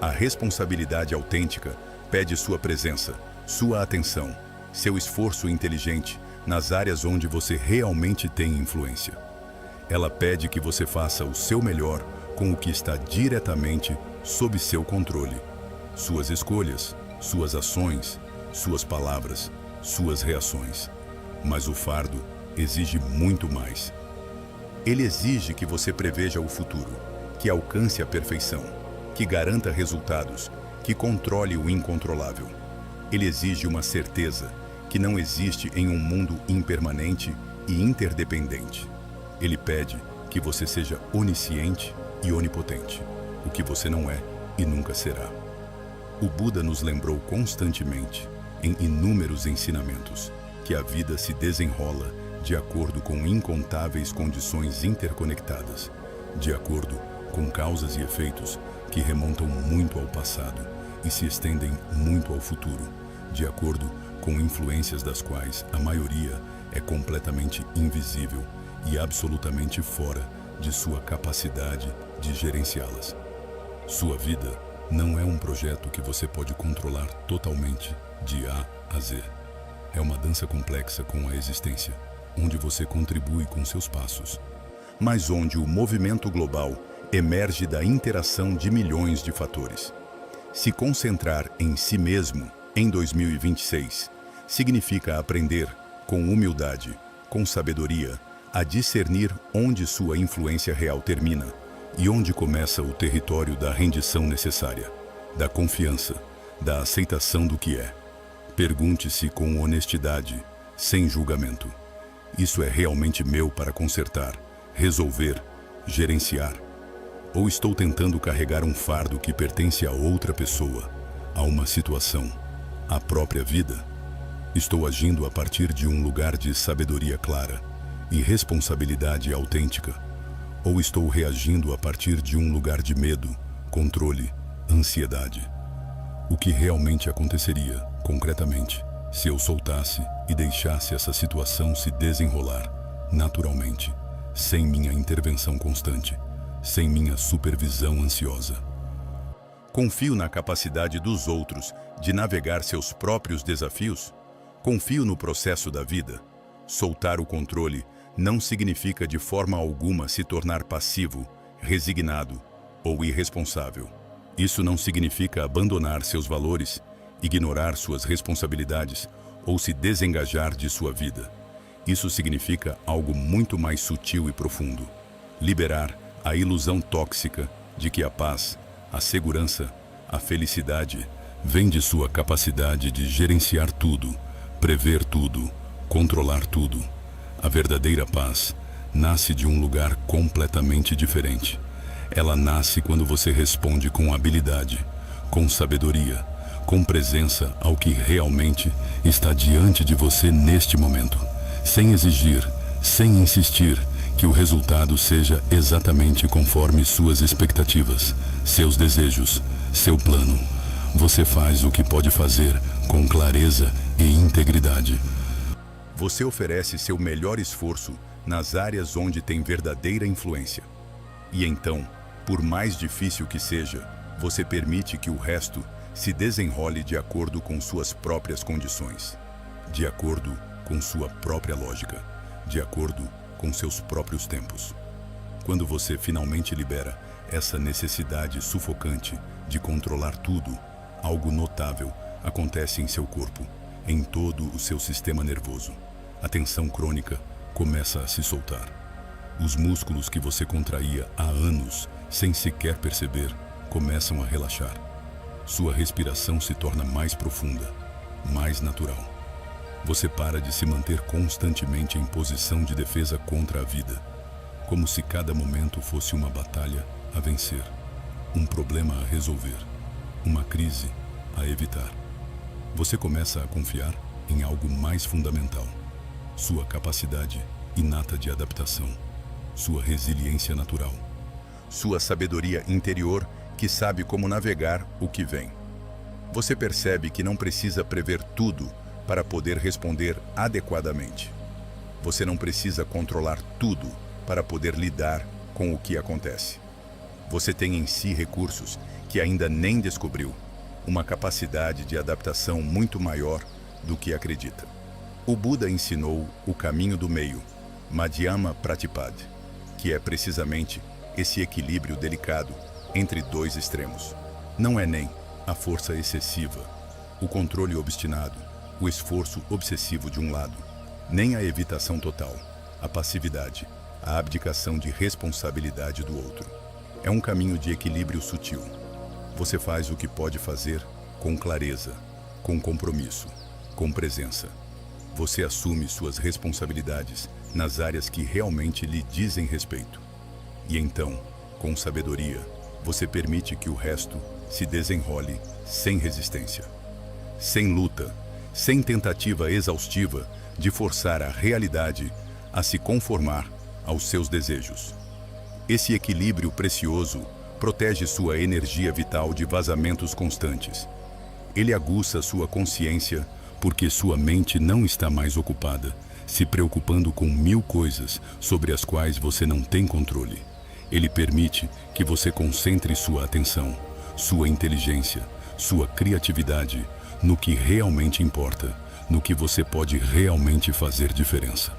A responsabilidade autêntica pede sua presença, sua atenção, seu esforço inteligente nas áreas onde você realmente tem influência. Ela pede que você faça o seu melhor com o que está diretamente sob seu controle. Suas escolhas, suas ações, suas palavras, suas reações. Mas o fardo exige muito mais. Ele exige que você preveja o futuro, que alcance a perfeição, que garanta resultados, que controle o incontrolável. Ele exige uma certeza que não existe em um mundo impermanente e interdependente. Ele pede que você seja onisciente e onipotente, o que você não é e nunca será. O Buda nos lembrou constantemente, em inúmeros ensinamentos, que a vida se desenrola de acordo com incontáveis condições interconectadas, de acordo com causas e efeitos que remontam muito ao passado e se estendem muito ao futuro, de acordo com influências das quais a maioria é completamente invisível e absolutamente fora de sua capacidade de gerenciá-las. Sua vida não é um projeto que você pode controlar totalmente de A a Z. É uma dança complexa com a existência, onde você contribui com seus passos, mas onde o movimento global emerge da interação de milhões de fatores. Se concentrar em si mesmo em 2026 significa aprender com humildade, com sabedoria, a discernir onde sua influência real termina e onde começa o território da rendição necessária, da confiança, da aceitação do que é. Pergunte-se com honestidade, sem julgamento. Isso é realmente meu para consertar, resolver, gerenciar? Ou estou tentando carregar um fardo que pertence a outra pessoa, a uma situação, à própria vida? Estou agindo a partir de um lugar de sabedoria clara e responsabilidade autêntica? Ou estou reagindo a partir de um lugar de medo, controle, ansiedade? O que realmente aconteceria, concretamente, se eu soltasse e deixasse essa situação se desenrolar naturalmente, sem minha intervenção constante, sem minha supervisão ansiosa? Confio na capacidade dos outros de navegar seus próprios desafios? Confio no processo da vida? Soltar o controle não significa de forma alguma se tornar passivo, resignado ou irresponsável. Isso não significa abandonar seus valores, ignorar suas responsabilidades ou se desengajar de sua vida. Isso significa algo muito mais sutil e profundo. Liberar a ilusão tóxica de que a paz, a segurança, a felicidade vem de sua capacidade de gerenciar tudo, prever tudo, controlar tudo. A verdadeira paz nasce de um lugar completamente diferente. Ela nasce quando você responde com habilidade, com sabedoria, com presença ao que realmente está diante de você neste momento, sem exigir, sem insistir que o resultado seja exatamente conforme suas expectativas, seus desejos, seu plano. Você faz o que pode fazer com clareza e integridade. Você oferece seu melhor esforço nas áreas onde tem verdadeira influência. E então, por mais difícil que seja, você permite que o resto se desenrole de acordo com suas próprias condições, de acordo com sua própria lógica, de acordo com seus próprios tempos. Quando você finalmente libera essa necessidade sufocante de controlar tudo, algo notável acontece em seu corpo, em todo o seu sistema nervoso. A tensão crônica começa a se soltar. Os músculos que você contraía há anos, sem sequer perceber, começam a relaxar. Sua respiração se torna mais profunda, mais natural. Você para de se manter constantemente em posição de defesa contra a vida, como se cada momento fosse uma batalha a vencer, um problema a resolver, uma crise a evitar. Você começa a confiar em algo mais fundamental: sua capacidade inata de adaptação, sua resiliência natural, sua sabedoria interior que sabe como navegar o que vem. Você percebe que não precisa prever tudo para poder responder adequadamente. Você não precisa controlar tudo para poder lidar com o que acontece. Você tem em si recursos que ainda nem descobriu, uma capacidade de adaptação muito maior do que acredita. O Buda ensinou o caminho do meio, Madhyama Pratipad, que é precisamente esse equilíbrio delicado entre dois extremos. Não é nem a força excessiva, o controle obstinado, o esforço obsessivo de um lado, nem a evitação total, a passividade, a abdicação de responsabilidade do outro. É um caminho de equilíbrio sutil. Você faz o que pode fazer com clareza, com compromisso, com presença. Você assume suas responsabilidades nas áreas que realmente lhe dizem respeito. E então, com sabedoria, você permite que o resto se desenrole sem resistência, sem luta, sem tentativa exaustiva de forçar a realidade a se conformar aos seus desejos. Esse equilíbrio precioso protege sua energia vital de vazamentos constantes. Ele aguça sua consciência porque sua mente não está mais ocupada, se preocupando com 1000 coisas sobre as quais você não tem controle. Ele permite que você concentre sua atenção, sua inteligência, sua criatividade no que realmente importa, no que você pode realmente fazer diferença.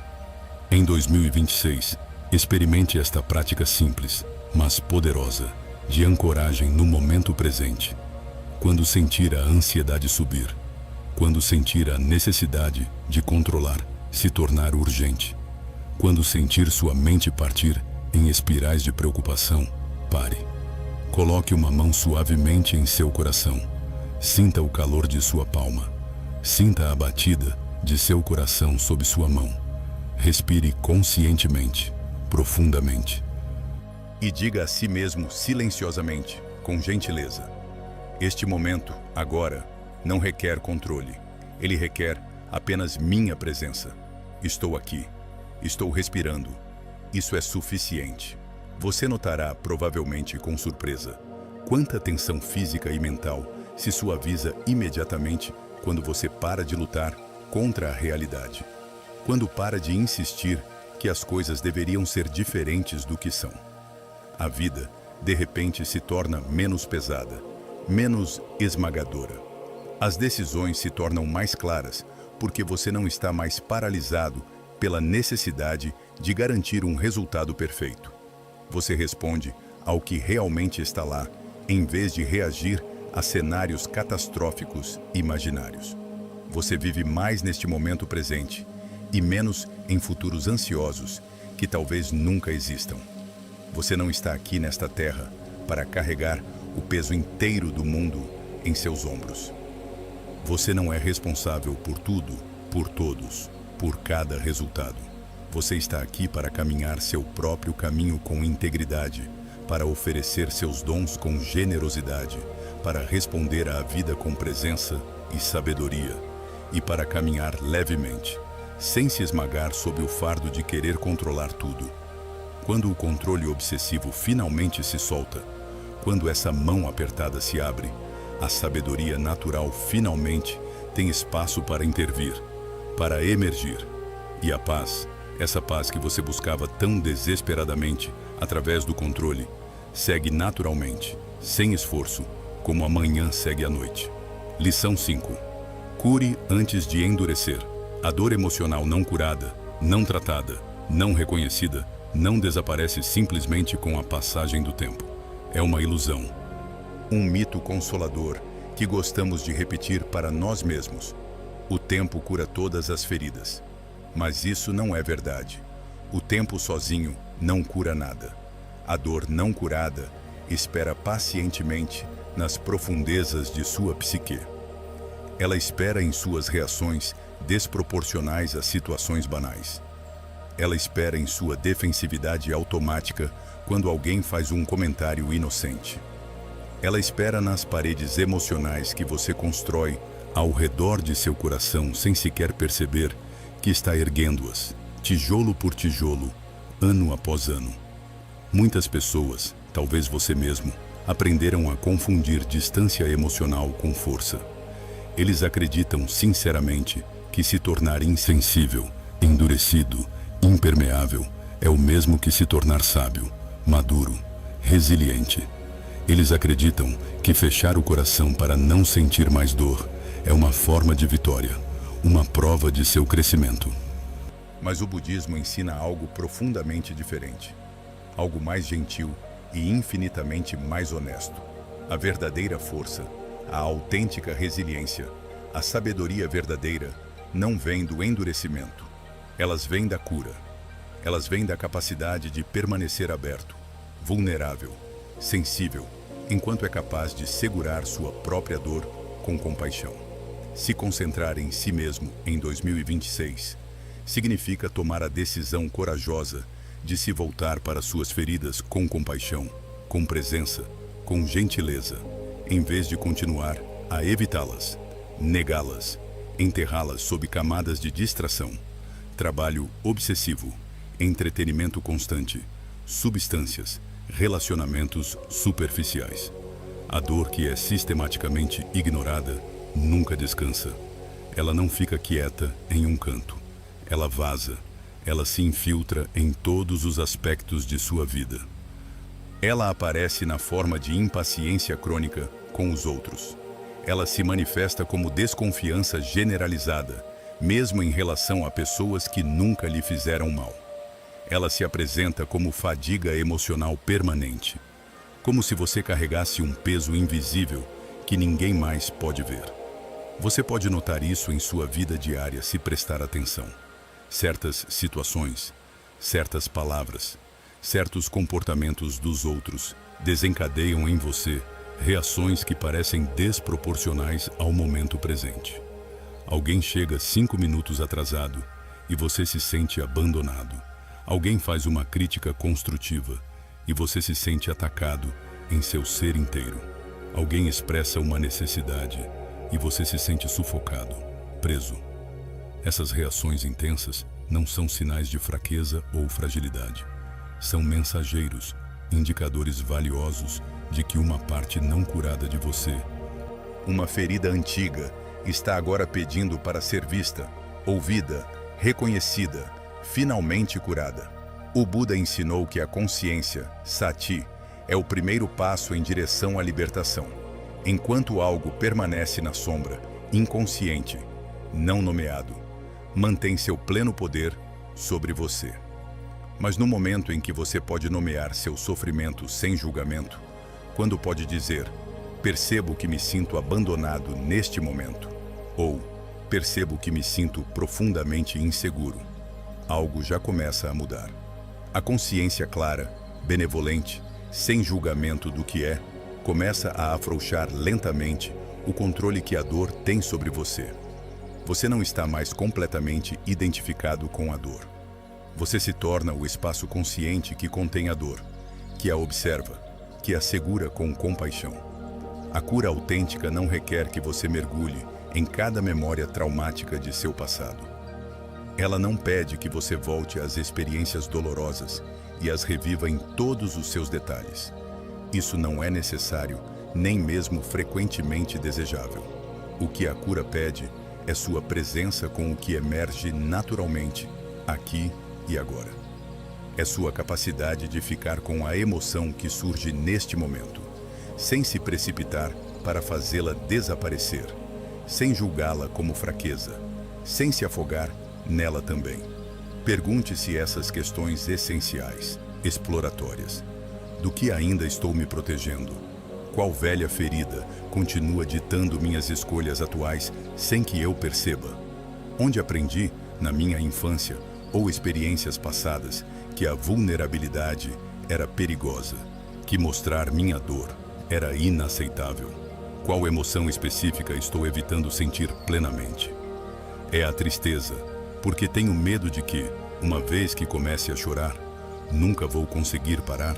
Em 2026, experimente esta prática simples, mas poderosa, de ancoragem no momento presente. Quando sentir a ansiedade subir, quando sentir a necessidade de controlar se tornar urgente, quando sentir sua mente partir em espirais de preocupação, pare. Coloque uma mão suavemente em seu coração. Sinta o calor de sua palma. Sinta a batida de seu coração sob sua mão. Respire conscientemente, profundamente. E diga a si mesmo silenciosamente, com gentileza: este momento, agora, não requer controle. Ele requer apenas minha presença. Estou aqui. Estou respirando. Isso é suficiente. Você notará, provavelmente com surpresa, quanta tensão física e mental se suaviza imediatamente quando você para de lutar contra a realidade. Quando para de insistir que as coisas deveriam ser diferentes do que são. A vida, de repente, se torna menos pesada, menos esmagadora. As decisões se tornam mais claras porque você não está mais paralisado pela necessidade de garantir um resultado perfeito. Você responde ao que realmente está lá, em vez de reagir a cenários catastróficos imaginários. Você vive mais neste momento presente e menos em futuros ansiosos que talvez nunca existam. Você não está aqui nesta terra para carregar o peso inteiro do mundo em seus ombros. Você não é responsável por tudo, por todos, por cada resultado. Você está aqui para caminhar seu próprio caminho com integridade, para oferecer seus dons com generosidade, para responder à vida com presença e sabedoria, e para caminhar levemente, sem se esmagar sob o fardo de querer controlar tudo. Quando o controle obsessivo finalmente se solta, quando essa mão apertada se abre, a sabedoria natural finalmente tem espaço para intervir, para emergir. E a paz, essa paz que você buscava tão desesperadamente através do controle, segue naturalmente, sem esforço, como a manhã segue a noite. Lição 5. Cure antes de endurecer. A dor emocional não curada, não tratada, não reconhecida, não desaparece simplesmente com a passagem do tempo. É uma ilusão. Um mito consolador que gostamos de repetir para nós mesmos. O tempo cura todas as feridas. Mas isso não é verdade. O tempo sozinho não cura nada. A dor não curada espera pacientemente nas profundezas de sua psique. Ela espera em suas reações desproporcionais a situações banais. Ela espera em sua defensividade automática quando alguém faz um comentário inocente. Ela espera nas paredes emocionais que você constrói ao redor de seu coração sem sequer perceber que está erguendo-as, tijolo por tijolo, ano após ano. Muitas pessoas, talvez você mesmo, aprenderam a confundir distância emocional com força. Eles acreditam sinceramente que se tornar insensível, endurecido, impermeável é o mesmo que se tornar sábio, maduro, resiliente. Eles acreditam que fechar o coração para não sentir mais dor é uma forma de vitória, uma prova de seu crescimento. Mas o budismo ensina algo profundamente diferente. algo mais gentil e infinitamente mais honesto. A verdadeira força, a autêntica resiliência, a sabedoria verdadeira não vem do endurecimento. Elas vêm da cura. Elas vêm da capacidade de permanecer aberto, vulnerável, sensível, enquanto é capaz de segurar sua própria dor com compaixão. Se concentrar em si mesmo em 2026 significa tomar a decisão corajosa de se voltar para suas feridas com compaixão, com presença, com gentileza, em vez de continuar a evitá-las, negá-las, enterrá-las sob camadas de distração, trabalho obsessivo, entretenimento constante, substâncias, relacionamentos superficiais. A dor que é sistematicamente ignorada nunca descansa. Ela não fica quieta em um canto. Ela vaza. Ela se infiltra em todos os aspectos de sua vida. Ela aparece na forma de impaciência crônica com os outros. Ela se manifesta como desconfiança generalizada, mesmo em relação a pessoas que nunca lhe fizeram mal. Ela se apresenta como fadiga emocional permanente, como se você carregasse um peso invisível que ninguém mais pode ver. Você pode notar isso em sua vida diária se prestar atenção. Certas situações, certas palavras, certos comportamentos dos outros desencadeiam em você reações que parecem desproporcionais ao momento presente. Alguém chega 5 minutos atrasado e você se sente abandonado. Alguém faz uma crítica construtiva e você se sente atacado em seu ser inteiro. Alguém expressa uma necessidade e você se sente sufocado, preso. Essas reações intensas não são sinais de fraqueza ou fragilidade. São mensageiros, indicadores valiosos de que uma parte não curada de você, uma ferida antiga, está agora pedindo para ser vista, ouvida, reconhecida, finalmente curada. O Buda ensinou que a consciência, sati, é o primeiro passo em direção à libertação. Enquanto algo permanece na sombra, inconsciente, não nomeado, mantém seu pleno poder sobre você. Mas no momento em que você pode nomear seu sofrimento sem julgamento, quando pode dizer, percebo que me sinto abandonado neste momento, ou percebo que me sinto profundamente inseguro, algo já começa a mudar. A consciência clara, benevolente, sem julgamento do que é, começa a afrouxar lentamente o controle que a dor tem sobre você. Você não está mais completamente identificado com a dor. Você se torna o espaço consciente que contém a dor, que a observa, que a segura com compaixão. A cura autêntica não requer que você mergulhe em cada memória traumática de seu passado. Ela não pede que você volte às experiências dolorosas e as reviva em todos os seus detalhes. Isso não é necessário, nem mesmo frequentemente desejável. O que a cura pede é sua presença com o que emerge naturalmente, aqui e agora. É sua capacidade de ficar com a emoção que surge neste momento, sem se precipitar para fazê-la desaparecer, sem julgá-la como fraqueza, sem se afogar nela também. Pergunte-se essas questões essenciais, exploratórias. Do que ainda estou me protegendo? Qual velha ferida continua ditando minhas escolhas atuais sem que eu perceba? Onde aprendi, na minha infância ou experiências passadas, que a vulnerabilidade era perigosa, que mostrar minha dor era inaceitável? Qual emoção específica estou evitando sentir plenamente? É a tristeza, porque tenho medo de que, uma vez que comece a chorar, nunca vou conseguir parar?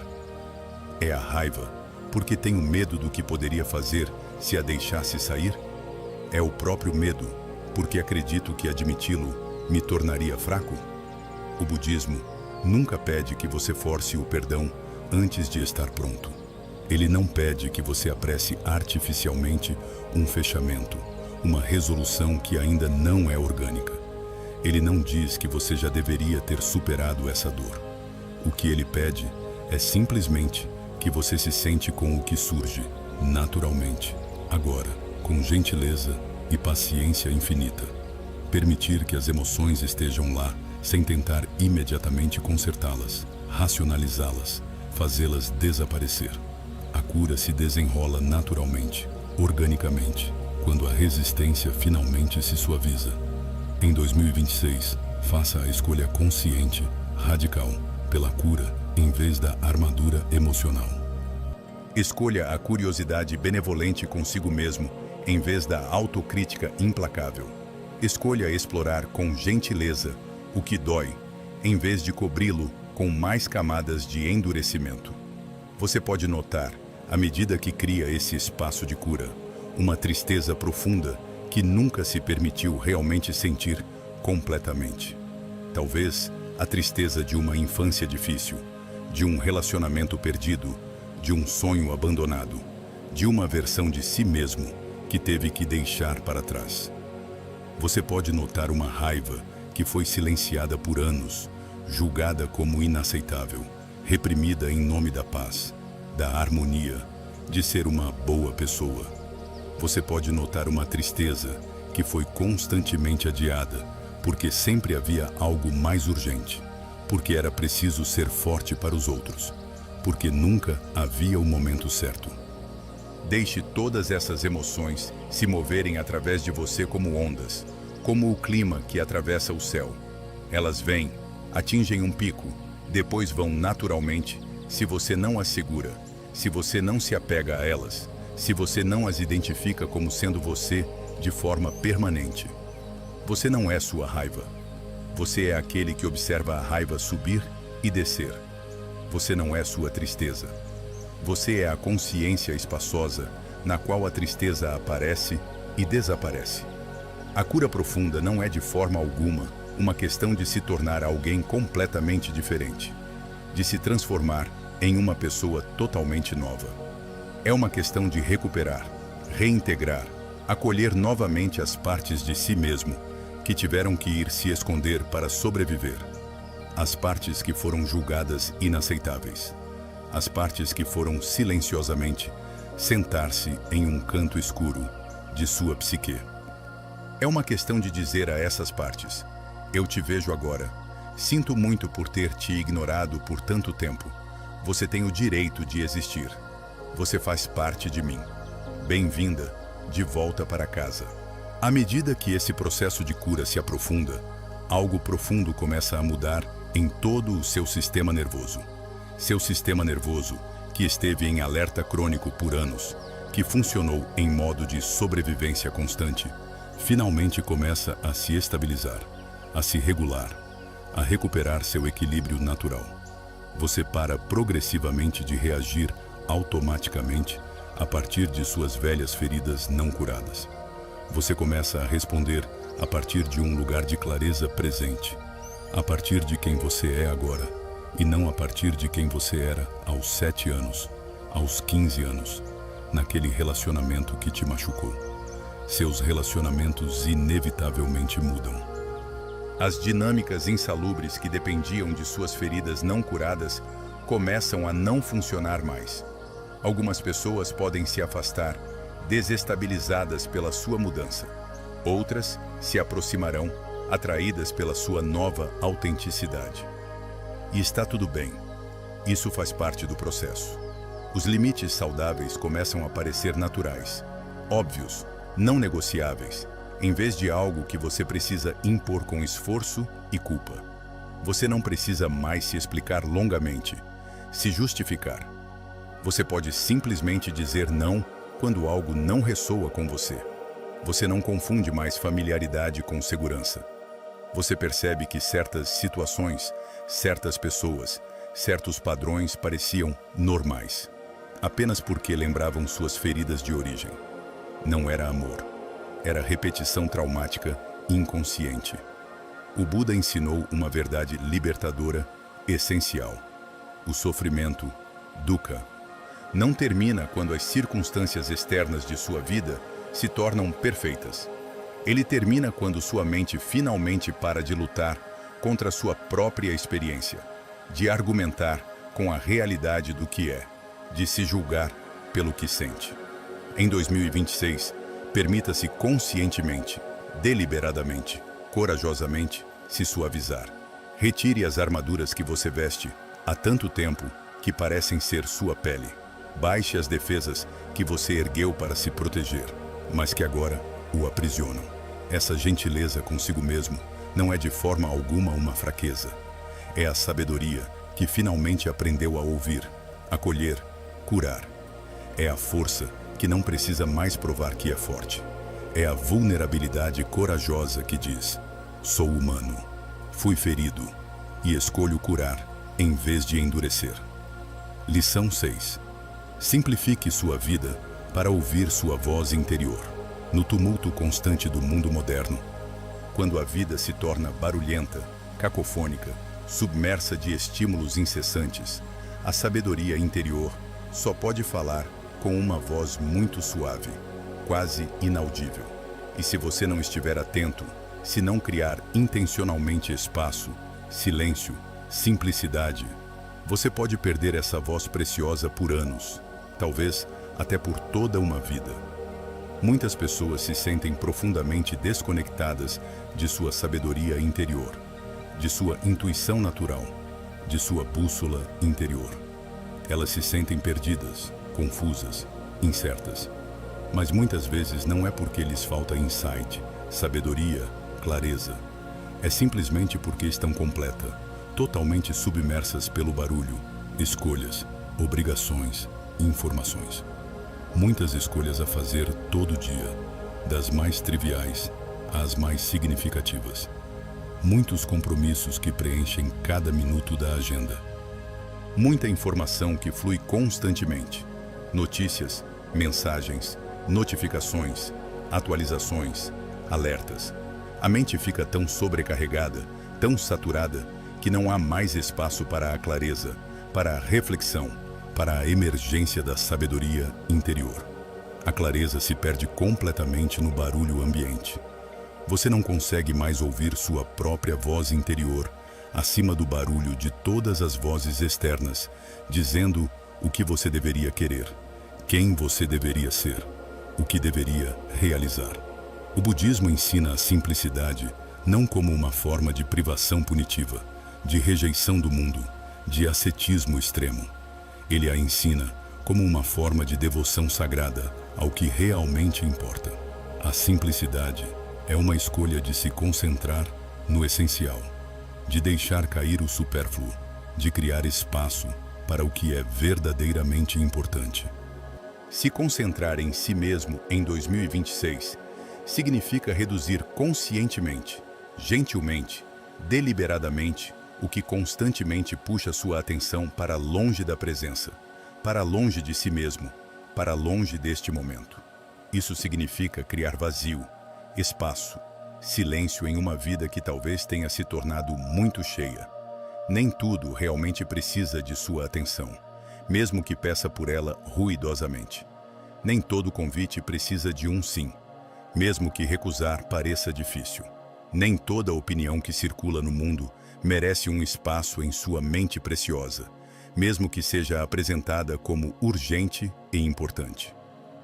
É a raiva, porque tenho medo do que poderia fazer se a deixasse sair? É o próprio medo, porque acredito que admiti-lo me tornaria fraco? O budismo nunca pede que você force o perdão antes de estar pronto. Ele não pede que você apresse artificialmente um fechamento, uma resolução que ainda não é orgânica. Ele não diz que você já deveria ter superado essa dor. O que ele pede é simplesmente que você se sente com o que surge, naturalmente, agora, com gentileza e paciência infinita. Permitir que as emoções estejam lá, sem tentar imediatamente consertá-las, racionalizá-las, fazê-las desaparecer. A cura se desenrola naturalmente, organicamente, quando a resistência finalmente se suaviza. Em 2026, faça a escolha consciente, radical, pela cura, em vez da armadura emocional. Escolha a curiosidade benevolente consigo mesmo, em vez da autocrítica implacável. Escolha explorar com gentileza o que dói, em vez de cobri-lo com mais camadas de endurecimento. Você pode notar, à medida que cria esse espaço de cura, uma tristeza profunda que nunca se permitiu realmente sentir completamente. Talvez a tristeza de uma infância difícil, de um relacionamento perdido, de um sonho abandonado, de uma versão de si mesmo que teve que deixar para trás. Você pode notar uma raiva que foi silenciada por anos, julgada como inaceitável, reprimida em nome da paz, da harmonia, de ser uma boa pessoa. Você pode notar uma tristeza que foi constantemente adiada, porque sempre havia algo mais urgente, porque era preciso ser forte para os outros, porque nunca havia o momento certo. Deixe todas essas emoções se moverem através de você como ondas, como o clima que atravessa o céu. Elas vêm, atingem um pico, depois vão naturalmente, se você não as segura, se você não se apega a elas, se você não as identifica como sendo você de forma permanente. Você não é sua raiva. Você é aquele que observa a raiva subir e descer. Você não é sua tristeza. Você é a consciência espaçosa na qual a tristeza aparece e desaparece. A cura profunda não é de forma alguma uma questão de se tornar alguém completamente diferente, de se transformar em uma pessoa totalmente nova. É uma questão de recuperar, reintegrar, acolher novamente as partes de si mesmo que tiveram que ir se esconder para sobreviver. As partes que foram julgadas inaceitáveis. As partes que foram silenciosamente sentar-se em um canto escuro de sua psique. É uma questão de dizer a essas partes: eu te vejo agora. Sinto muito por ter te ignorado por tanto tempo. Você tem o direito de existir. Você faz parte de mim. Bem-vinda, de volta para casa. À medida que esse processo de cura se aprofunda, algo profundo começa a mudar em todo o seu sistema nervoso. Seu sistema nervoso, que esteve em alerta crônico por anos, que funcionou em modo de sobrevivência constante, finalmente começa a se estabilizar, a se regular, a recuperar seu equilíbrio natural. Você para progressivamente de reagir automaticamente a partir de suas velhas feridas não curadas. Você começa a responder a partir de um lugar de clareza presente, a partir de quem você é agora, e não a partir de quem você era aos 7 anos, aos 15 anos, naquele relacionamento que te machucou. Seus relacionamentos inevitavelmente mudam. As dinâmicas insalubres que dependiam de suas feridas não curadas começam a não funcionar mais. Algumas pessoas podem se afastar, desestabilizadas pela sua mudança. Outras se aproximarão, atraídas pela sua nova autenticidade. E está tudo bem. Isso faz parte do processo. Os limites saudáveis começam a parecer naturais, óbvios, não negociáveis, em vez de algo que você precisa impor com esforço e culpa. Você não precisa mais se explicar longamente, se justificar. Você pode simplesmente dizer não quando algo não ressoa com você. Você não confunde mais familiaridade com segurança. Você percebe que certas situações, certas pessoas, certos padrões pareciam normais, apenas porque lembravam suas feridas de origem. Não era amor, era repetição traumática inconsciente. O Buda ensinou uma verdade libertadora, essencial. O sofrimento, dukkha, não termina quando as circunstâncias externas de sua vida se tornam perfeitas. Ele termina quando sua mente finalmente para de lutar contra sua própria experiência, de argumentar com a realidade do que é, de se julgar pelo que sente. Em 2026, permita-se conscientemente, deliberadamente, corajosamente, se suavizar. Retire as armaduras que você veste há tanto tempo que parecem ser sua pele. Baixe as defesas que você ergueu para se proteger, mas que agora o aprisionam. Essa gentileza consigo mesmo não é de forma alguma uma fraqueza. É a sabedoria que finalmente aprendeu a ouvir, acolher, curar. É a força que não precisa mais provar que é forte. É a vulnerabilidade corajosa que diz: sou humano, fui ferido e escolho curar em vez de endurecer. Lição 6. Simplifique sua vida para ouvir sua voz interior. No tumulto constante do mundo moderno, quando a vida se torna barulhenta, cacofônica, submersa de estímulos incessantes, a sabedoria interior só pode falar com uma voz muito suave, quase inaudível. E se você não estiver atento, se não criar intencionalmente espaço, silêncio, simplicidade, você pode perder essa voz preciosa por anos, talvez até por toda uma vida. Muitas pessoas se sentem profundamente desconectadas de sua sabedoria interior, de sua intuição natural, de sua bússola interior. Elas se sentem perdidas, confusas, incertas. Mas muitas vezes não é porque lhes falta insight, sabedoria, clareza. É simplesmente porque estão totalmente submersas pelo barulho, escolhas, obrigações, informações. Muitas escolhas a fazer todo dia, das mais triviais às mais significativas. Muitos compromissos que preenchem cada minuto da agenda. Muita informação que flui constantemente. Notícias, mensagens, notificações, atualizações, alertas. A mente fica tão sobrecarregada, tão saturada, que não há mais espaço para a clareza, para a reflexão, para a emergência da sabedoria interior. A clareza se perde completamente no barulho ambiente. Você não consegue mais ouvir sua própria voz interior, acima do barulho de todas as vozes externas, dizendo o que você deveria querer, quem você deveria ser, o que deveria realizar. O budismo ensina a simplicidade não como uma forma de privação punitiva, de rejeição do mundo, de ascetismo extremo. Ele a ensina como uma forma de devoção sagrada ao que realmente importa. A simplicidade é uma escolha de se concentrar no essencial, de deixar cair o supérfluo, de criar espaço para o que é verdadeiramente importante. Se concentrar em si mesmo em 2026 significa reduzir conscientemente, gentilmente, deliberadamente, o que constantemente puxa sua atenção para longe da presença, para longe de si mesmo, para longe deste momento. Isso significa criar vazio, espaço, silêncio em uma vida que talvez tenha se tornado muito cheia. Nem tudo realmente precisa de sua atenção, mesmo que peça por ela ruidosamente. Nem todo convite precisa de um sim, mesmo que recusar pareça difícil. Nem toda opinião que circula no mundo merece um espaço em sua mente preciosa, mesmo que seja apresentada como urgente e importante.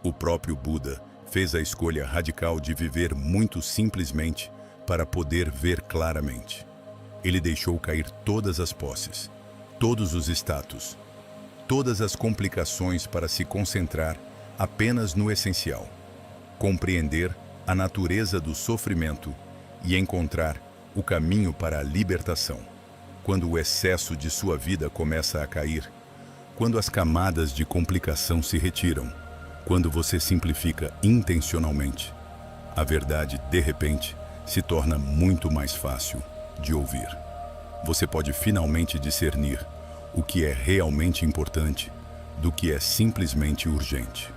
O próprio Buda fez a escolha radical de viver muito simplesmente para poder ver claramente. Ele deixou cair todas as posses, todos os status, todas as complicações para se concentrar apenas no essencial, compreender a natureza do sofrimento e encontrar o caminho para a libertação. Quando o excesso de sua vida começa a cair, quando as camadas de complicação se retiram, quando você simplifica intencionalmente, a verdade, de repente, se torna muito mais fácil de ouvir. Você pode finalmente discernir o que é realmente importante do que é simplesmente urgente.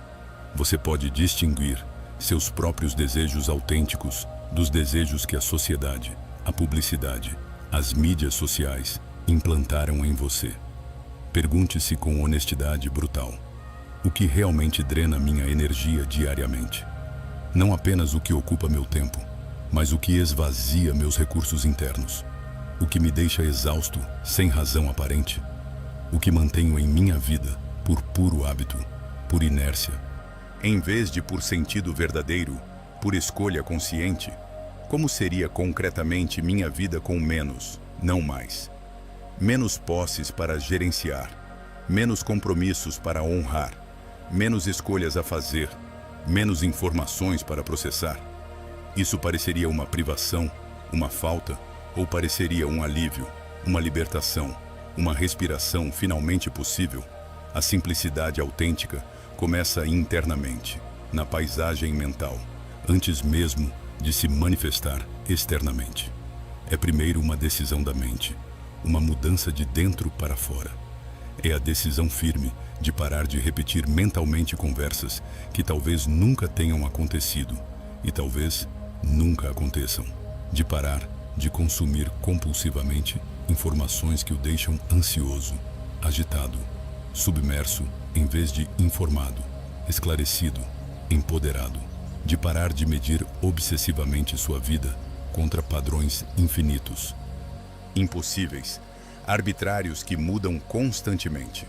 Você pode distinguir seus próprios desejos autênticos dos desejos que a sociedade, a publicidade, as mídias sociais implantaram em você. Pergunte-se com honestidade brutal: o que realmente drena minha energia diariamente? Não apenas o que ocupa meu tempo, mas o que esvazia meus recursos internos. O que me deixa exausto, sem razão aparente. O que mantenho em minha vida por puro hábito, por inércia. Em vez de por sentido verdadeiro, por escolha consciente, como seria concretamente minha vida com menos, não mais? Menos posses para gerenciar, menos compromissos para honrar, menos escolhas a fazer, menos informações para processar. Isso pareceria uma privação, uma falta, ou pareceria um alívio, uma libertação, uma respiração finalmente possível? A simplicidade autêntica começa internamente, na paisagem mental, antes mesmo de se manifestar externamente. É primeiro uma decisão da mente, uma mudança de dentro para fora. É a decisão firme de parar de repetir mentalmente conversas que talvez nunca tenham acontecido e talvez nunca aconteçam. De parar de consumir compulsivamente informações que o deixam ansioso, agitado, submerso em vez de informado, esclarecido, empoderado. De parar de medir obsessivamente sua vida contra padrões infinitos, impossíveis, arbitrários que mudam constantemente.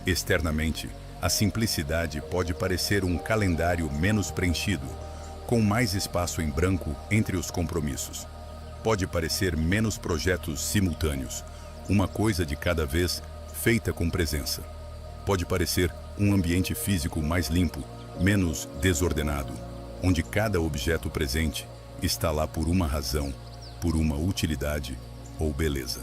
Externamente, a simplicidade pode parecer um calendário menos preenchido, com mais espaço em branco entre os compromissos. Pode parecer menos projetos simultâneos, uma coisa de cada vez feita com presença. Pode parecer um ambiente físico mais limpo, menos desordenado, onde cada objeto presente está lá por uma razão, por uma utilidade ou beleza.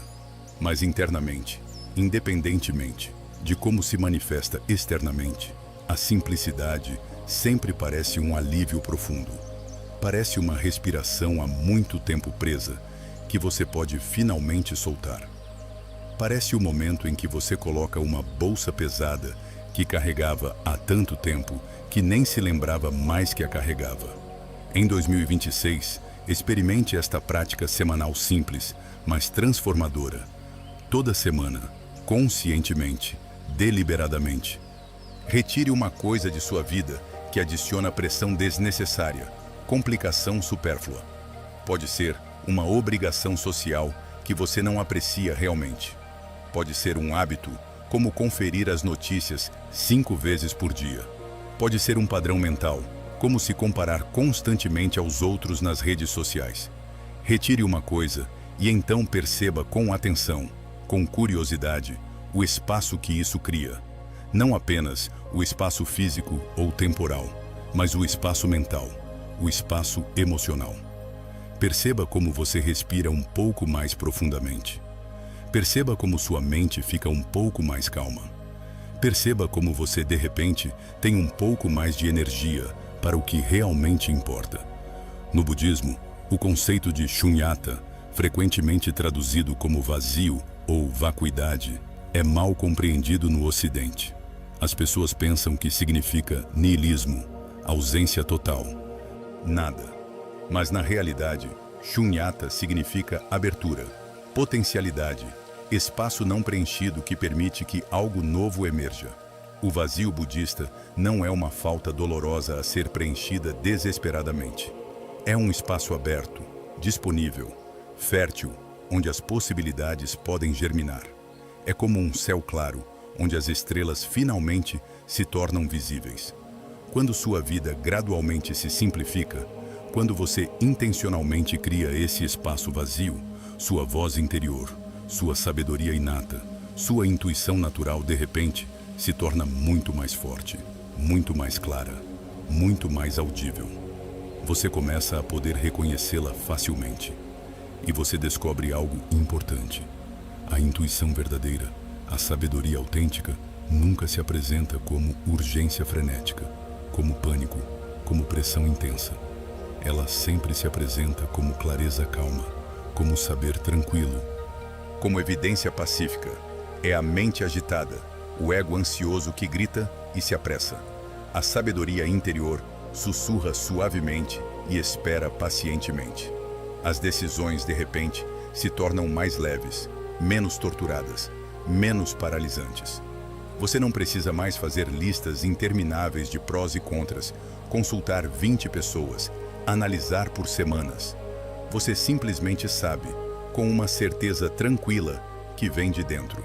Mas internamente, independentemente de como se manifesta externamente, a simplicidade sempre parece um alívio profundo. Parece uma respiração há muito tempo presa, que você pode finalmente soltar. Parece o momento em que você coloca uma bolsa pesada que carregava há tanto tempo que nem se lembrava mais que a carregava. Em 2026, experimente esta prática semanal simples, mas transformadora. Toda semana, conscientemente, deliberadamente. Retire uma coisa de sua vida que adiciona pressão desnecessária, complicação supérflua. Pode ser uma obrigação social que você não aprecia realmente. Pode ser um hábito, como conferir as notícias 5 vezes por dia. Pode ser um padrão mental, como se comparar constantemente aos outros nas redes sociais. Retire uma coisa e então perceba com atenção, com curiosidade, o espaço que isso cria. Não apenas o espaço físico ou temporal, mas o espaço mental, o espaço emocional. Perceba como você respira um pouco mais profundamente. Perceba como sua mente fica um pouco mais calma. Perceba como você, de repente, tem um pouco mais de energia para o que realmente importa. No budismo, o conceito de shunyata, frequentemente traduzido como vazio ou vacuidade, é mal compreendido no Ocidente. As pessoas pensam que significa niilismo, ausência total, nada. Mas na realidade, shunyata significa abertura, potencialidade, espaço não preenchido que permite que algo novo emerja. O vazio budista não é uma falta dolorosa a ser preenchida desesperadamente. É um espaço aberto, disponível, fértil, onde as possibilidades podem germinar. É como um céu claro, onde as estrelas finalmente se tornam visíveis. Quando sua vida gradualmente se simplifica, quando você intencionalmente cria esse espaço vazio, sua voz interior, sua sabedoria inata, sua intuição natural de repente se torna muito mais forte, muito mais clara, muito mais audível. Você começa a poder reconhecê-la facilmente. E você descobre algo importante. A intuição verdadeira, a sabedoria autêntica, nunca se apresenta como urgência frenética, como pânico, como pressão intensa. Ela sempre se apresenta como clareza calma, como saber tranquilo, como evidência pacífica. É a mente agitada, o ego ansioso que grita e se apressa. A sabedoria interior sussurra suavemente e espera pacientemente. As decisões, de repente, se tornam mais leves, menos torturadas, menos paralisantes. Você não precisa mais fazer listas intermináveis de prós e contras, consultar 20 pessoas, analisar por semanas. Você simplesmente sabe, com uma certeza tranquila, que vem de dentro.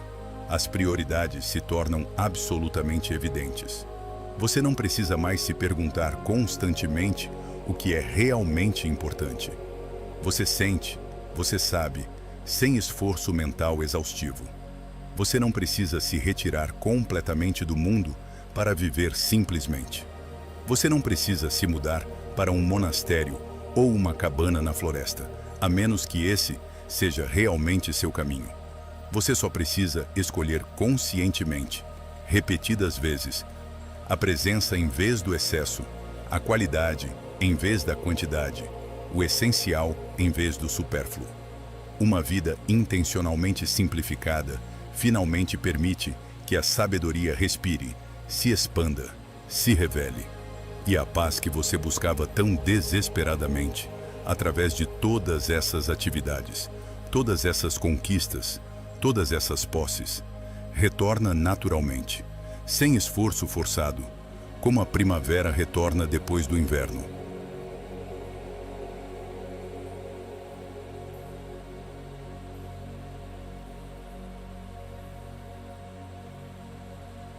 As prioridades se tornam absolutamente evidentes. Você não precisa mais se perguntar constantemente o que é realmente importante. Você sente, você sabe, sem esforço mental exaustivo. Você não precisa se retirar completamente do mundo para viver simplesmente. Você não precisa se mudar para um monastério ou uma cabana na floresta, a menos que esse seja realmente seu caminho. Você só precisa escolher conscientemente, repetidas vezes, a presença em vez do excesso, a qualidade em vez da quantidade, o essencial em vez do supérfluo. Uma vida intencionalmente simplificada finalmente permite que a sabedoria respire, se expanda, se revele. E a paz que você buscava tão desesperadamente, através de todas essas atividades, todas essas conquistas, todas essas posses, retorna naturalmente, sem esforço forçado, como a primavera retorna depois do inverno.